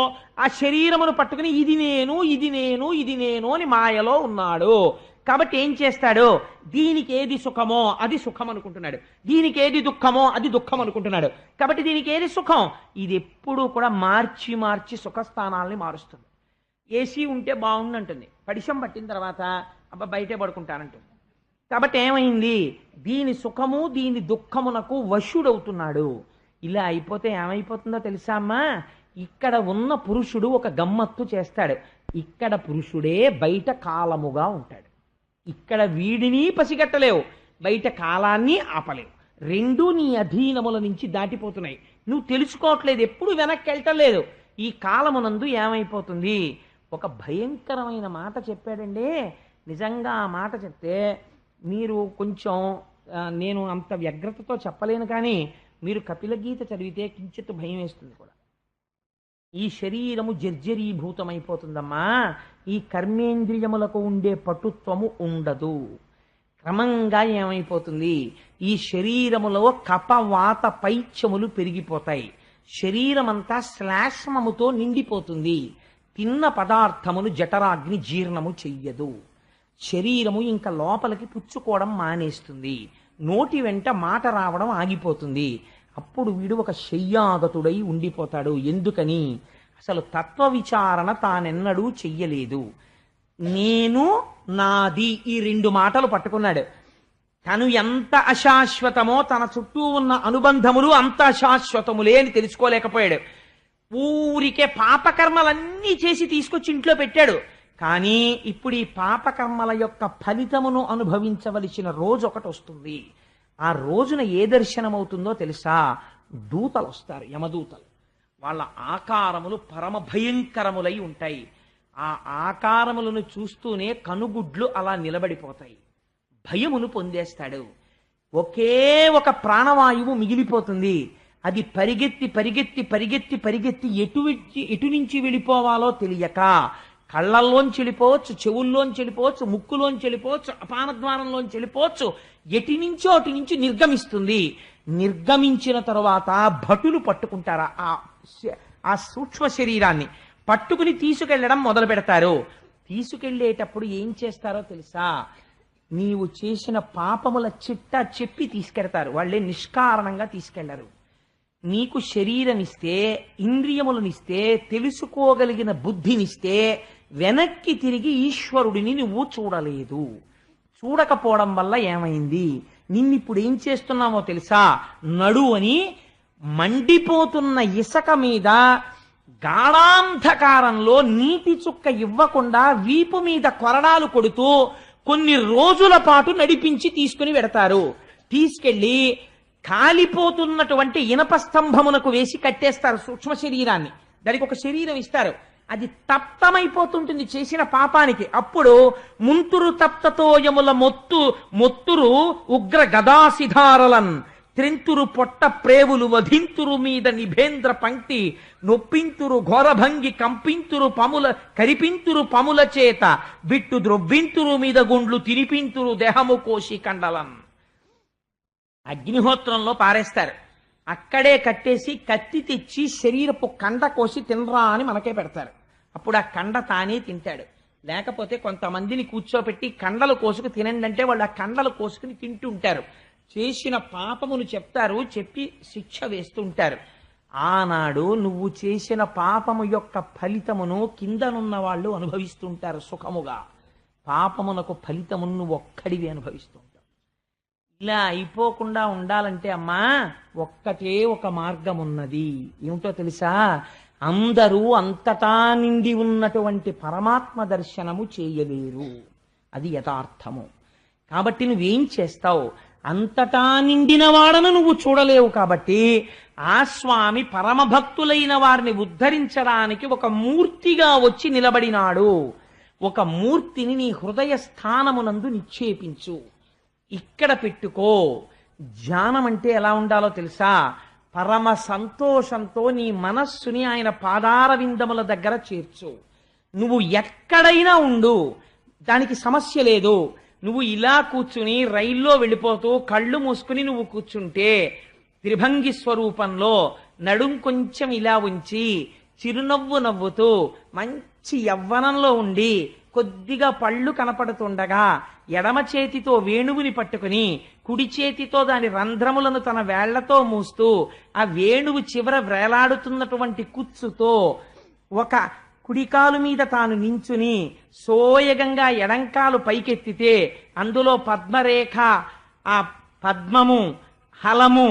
ఆ శరీరమును పట్టుకుని ఇది నేను, ఇది నేను, ఇది నేను అని మాయలో ఉన్నాడు. కాబట్టి ఏం చేస్తాడు, దీనికి ఏది సుఖమో అది సుఖం అనుకుంటున్నాడు, దీనికి ఏది దుఃఖమో అది దుఃఖం అనుకుంటున్నాడు. కాబట్టి దీనికి ఏది సుఖం, ఇది ఎప్పుడూ కూడా మార్చి మార్చి సుఖస్థానాల్ని మారుస్తుంది. ఏసీ ఉంటే బాగుందంటుంది, పడిశం పట్టిన తర్వాత అబ్బా బయటే పడుకుంటానంటుంది. కాబట్టి ఏమైంది, దీని సుఖము దీని దుఃఖమునకు వశుడవుతున్నాడు. ఇలా అయిపోతే ఏమైపోతుందో తెలుసా అమ్మా, ఇక్కడ ఉన్న పురుషుడు ఒక గమ్మత్తు చేస్తాడు, ఇక్కడ పురుషుడే బయట కాలముగా ఉంటాడు. ఇక్కడ వీడిని పసిగట్టలేవు, బయట కాలాన్ని ఆపలేవు. రెండూ నీ అధీనముల నుంచి దాటిపోతున్నాయి, నువ్వు తెలుసుకోవట్లేదు, ఎప్పుడు వెనక్కి వెళ్ళటలేదు. ఈ కాలమునందు ఏమైపోతుంది, ఒక భయంకరమైన మాట చెప్పాడండి. నిజంగా ఆ మాట చెప్తే మీరు కొంచెం, నేను అంత వ్యగ్రతతో చెప్పలేను, కానీ మీరు కపిలగీత చదివితే కించిత్ భయం వేస్తుంది కూడా. ఈ శరీరము జర్జరీభూతమైపోతుందమ్మా, ఈ కర్మేంద్రియములకు ఉండే పటుత్వము ఉండదు. క్రమంగా ఏమైపోతుంది, ఈ శరీరములో కపవాత పైత్యములు పెరిగిపోతాయి, శరీరమంతా శ్లాష్మముతో నిండిపోతుంది, తిన్న పదార్థమును జఠరాగ్ని జీర్ణము చెయ్యదు, శరీరము ఇంకా లోపలికి పుచ్చుకోవడం మానేస్తుంది, నోటి వెంట మాట రావడం ఆగిపోతుంది. అప్పుడు వీడు ఒక శయ్యాగతుడై ఉండిపోతాడు. ఎందుకని, అసలు తత్వ విచారణ తానెన్నడూ చెయ్యలేదు. నేను నాది ఈ రెండు మాటలు పట్టుకున్నాడు. తను ఎంత అశాశ్వతమో తన చుట్టూ ఉన్న అనుబంధములు అంత అశాశ్వతములే అని తెలుసుకోలేకపోయాడు. ఊరికే పాపకర్మలన్నీ చేసి తీసుకొచ్చి ఇంట్లో పెట్టాడు. కానీ ఇప్పుడు ఈ పాపకర్మల యొక్క ఫలితమును అనుభవించవలసిన రోజు ఒకటి వస్తుంది. ఆ రోజున ఏ దర్శనమవుతుందో తెలుసా, దూతలు వస్తారు, యమదూతలు. వాళ్ళ ఆకారములు పరమ భయంకరములై ఉంటాయి. ఆ ఆకారములను చూస్తూనే కనుగుడ్లు అలా నిలబడిపోతాయి, భయమును పొందేస్తాడు. ఒకే ఒక ప్రాణవాయువు మిగిలిపోతుంది. అది పరిగెత్తి పరిగెత్తి పరిగెత్తి పరిగెత్తి ఎటు నుంచి వెళ్ళిపోవాలో తెలియక కళ్ళల్లోంచి వెళ్ళిపోవచ్చు, చెవుల్లోంచి వెళ్ళిపోవచ్చు, ముక్కులోంచి వెళ్ళిపోవచ్చు, అపానద్వారంలోంచి వెళ్ళిపోవచ్చు, ఎటి నుంచో అటు నుంచి నిర్గమిస్తుంది. నిర్గమించిన తరువాత భటులు పట్టుకుంటారు ఆ సూక్ష్మ శరీరాన్ని, పట్టుకుని తీసుకెళ్లడం మొదలు పెడతారు. తీసుకెళ్లేటప్పుడు ఏం చేస్తారో తెలుసా, నీవు చేసిన పాపముల చిట్టా చెప్పి తీసుకెడతారు. వాళ్ళే నిష్కారణంగా తీసుకెళ్లరు. నీకు శరీరమిస్తే, ఇంద్రియములనిస్తే, తెలుసుకోగలిగిన బుద్ధినిస్తే, వెనక్కి తిరిగి ఈశ్వరుడిని నువ్వు చూడలేదు. చూడకపోవడం వల్ల ఏమైంది, నిన్నిప్పుడు ఏం చేస్తున్నామో తెలుసా, నడు అని మండిపోతున్న ఇసక మీద గాఢాంధకారంలో నీటి చుక్క ఇవ్వకుండా వీపు మీద కొరడాలు కొడుతూ కొన్ని రోజుల పాటు నడిపించి తీసుకుని వెడతారు. తీసుకెళ్లి కాలిపోతున్నటువంటి ఇనప స్తంభమునకు వేసి కట్టేస్తారు సూక్ష్మ శరీరాన్ని. దానికి ఒక శరీరం ఇస్తారు, అది తప్తమైపోతుంటుంది చేసిన పాపానికి. అప్పుడు ముంతురు తప్తతోయముల మొత్తురు ఉగ్ర గదాసిధారలన్ త్రింతురు పొట్ట ప్రేవులు వధింతురు మీద నిభేంద్ర పంక్తి నొప్పింతురు ఘోరభంగి కంపింతురు పముల కరిపింతురు పముల చేత బిట్టు ద్రొవ్వింతురు మీద గుండ్లు తినిపింతురు దేహము కోసి కండలన్. అగ్నిహోత్రంలో పారేస్తారు, అక్కడే కట్టేసి కత్తి తెచ్చి శరీరపు కండ కోసి తినరా అని మనకే పెడతారు. అప్పుడు ఆ కండ తానే తింటాడు. లేకపోతే కొంతమందిని కూర్చోపెట్టి కండలు కోసుకు తినండి అంటే వాళ్ళు ఆ కండలు కోసుకుని తింటుంటారు. చేసిన పాపమును చెప్తారు, చెప్పి శిక్ష వేస్తుంటారు. ఆనాడు నువ్వు చేసిన పాపము యొక్క ఫలితమును కిందనున్న వాళ్ళు అనుభవిస్తుంటారు సుఖముగా. పాపమునకు ఫలితమును నువ్వు ఒక్కడివి అనుభవిస్తుంటావు. ఇలా అయిపోకుండా ఉండాలంటే అమ్మా ఒక్కటే ఒక మార్గం ఉన్నది. ఏమిటో తెలుసా, అందరూ అంతటా నిండి ఉన్నటువంటి పరమాత్మ దర్శనము చేయలేరు, అది యథార్థము. కాబట్టి నువ్వేం చేస్తావు, అంతటా నిండిన వాడను నువ్వు చూడలేవు. కాబట్టి ఆ స్వామి పరమభక్తులైన వారిని ఉద్ధరించడానికి ఒక మూర్తిగా వచ్చి నిలబడినాడు. ఒక మూర్తిని నీ హృదయ స్థానమునందు నిక్షేపించు, ఇక్కడ పెట్టుకో. ధ్యానం అంటే ఎలా ఉండాలో తెలుసా, పరమ సంతోషంతో నీ మనస్సుని ఆయన పాదార విందముల దగ్గర చేర్చు. నువ్వు ఎక్కడైనా ఉండు, దానికి సమస్య లేదు. నువ్వు ఇలా కూర్చుని రైల్లో వెళ్ళిపోతూ కళ్ళు మూసుకుని నువ్వు కూర్చుంటే త్రిభంగి స్వరూపంలో నడుం కొంచెం ఇలా ఉంచి చిరునవ్వు నవ్వుతూ మంచి యవ్వనంలో ఉండి కొద్దిగా పళ్ళు కనపడుతుండగా ఎడమ చేతితో వేణువుని పట్టుకుని కుడి చేతితో దాని రంధ్రములను తన వేళ్లతో మూస్తూ ఆ వేణువు చివర వ్రేలాడుతున్నటువంటి కుచ్చుతో ఒక కుడికాలు మీద తాను నించుని సోయగంగా ఎడంకాలు పైకెత్తితే అందులో పద్మరేఖ, ఆ పద్మము, హలము,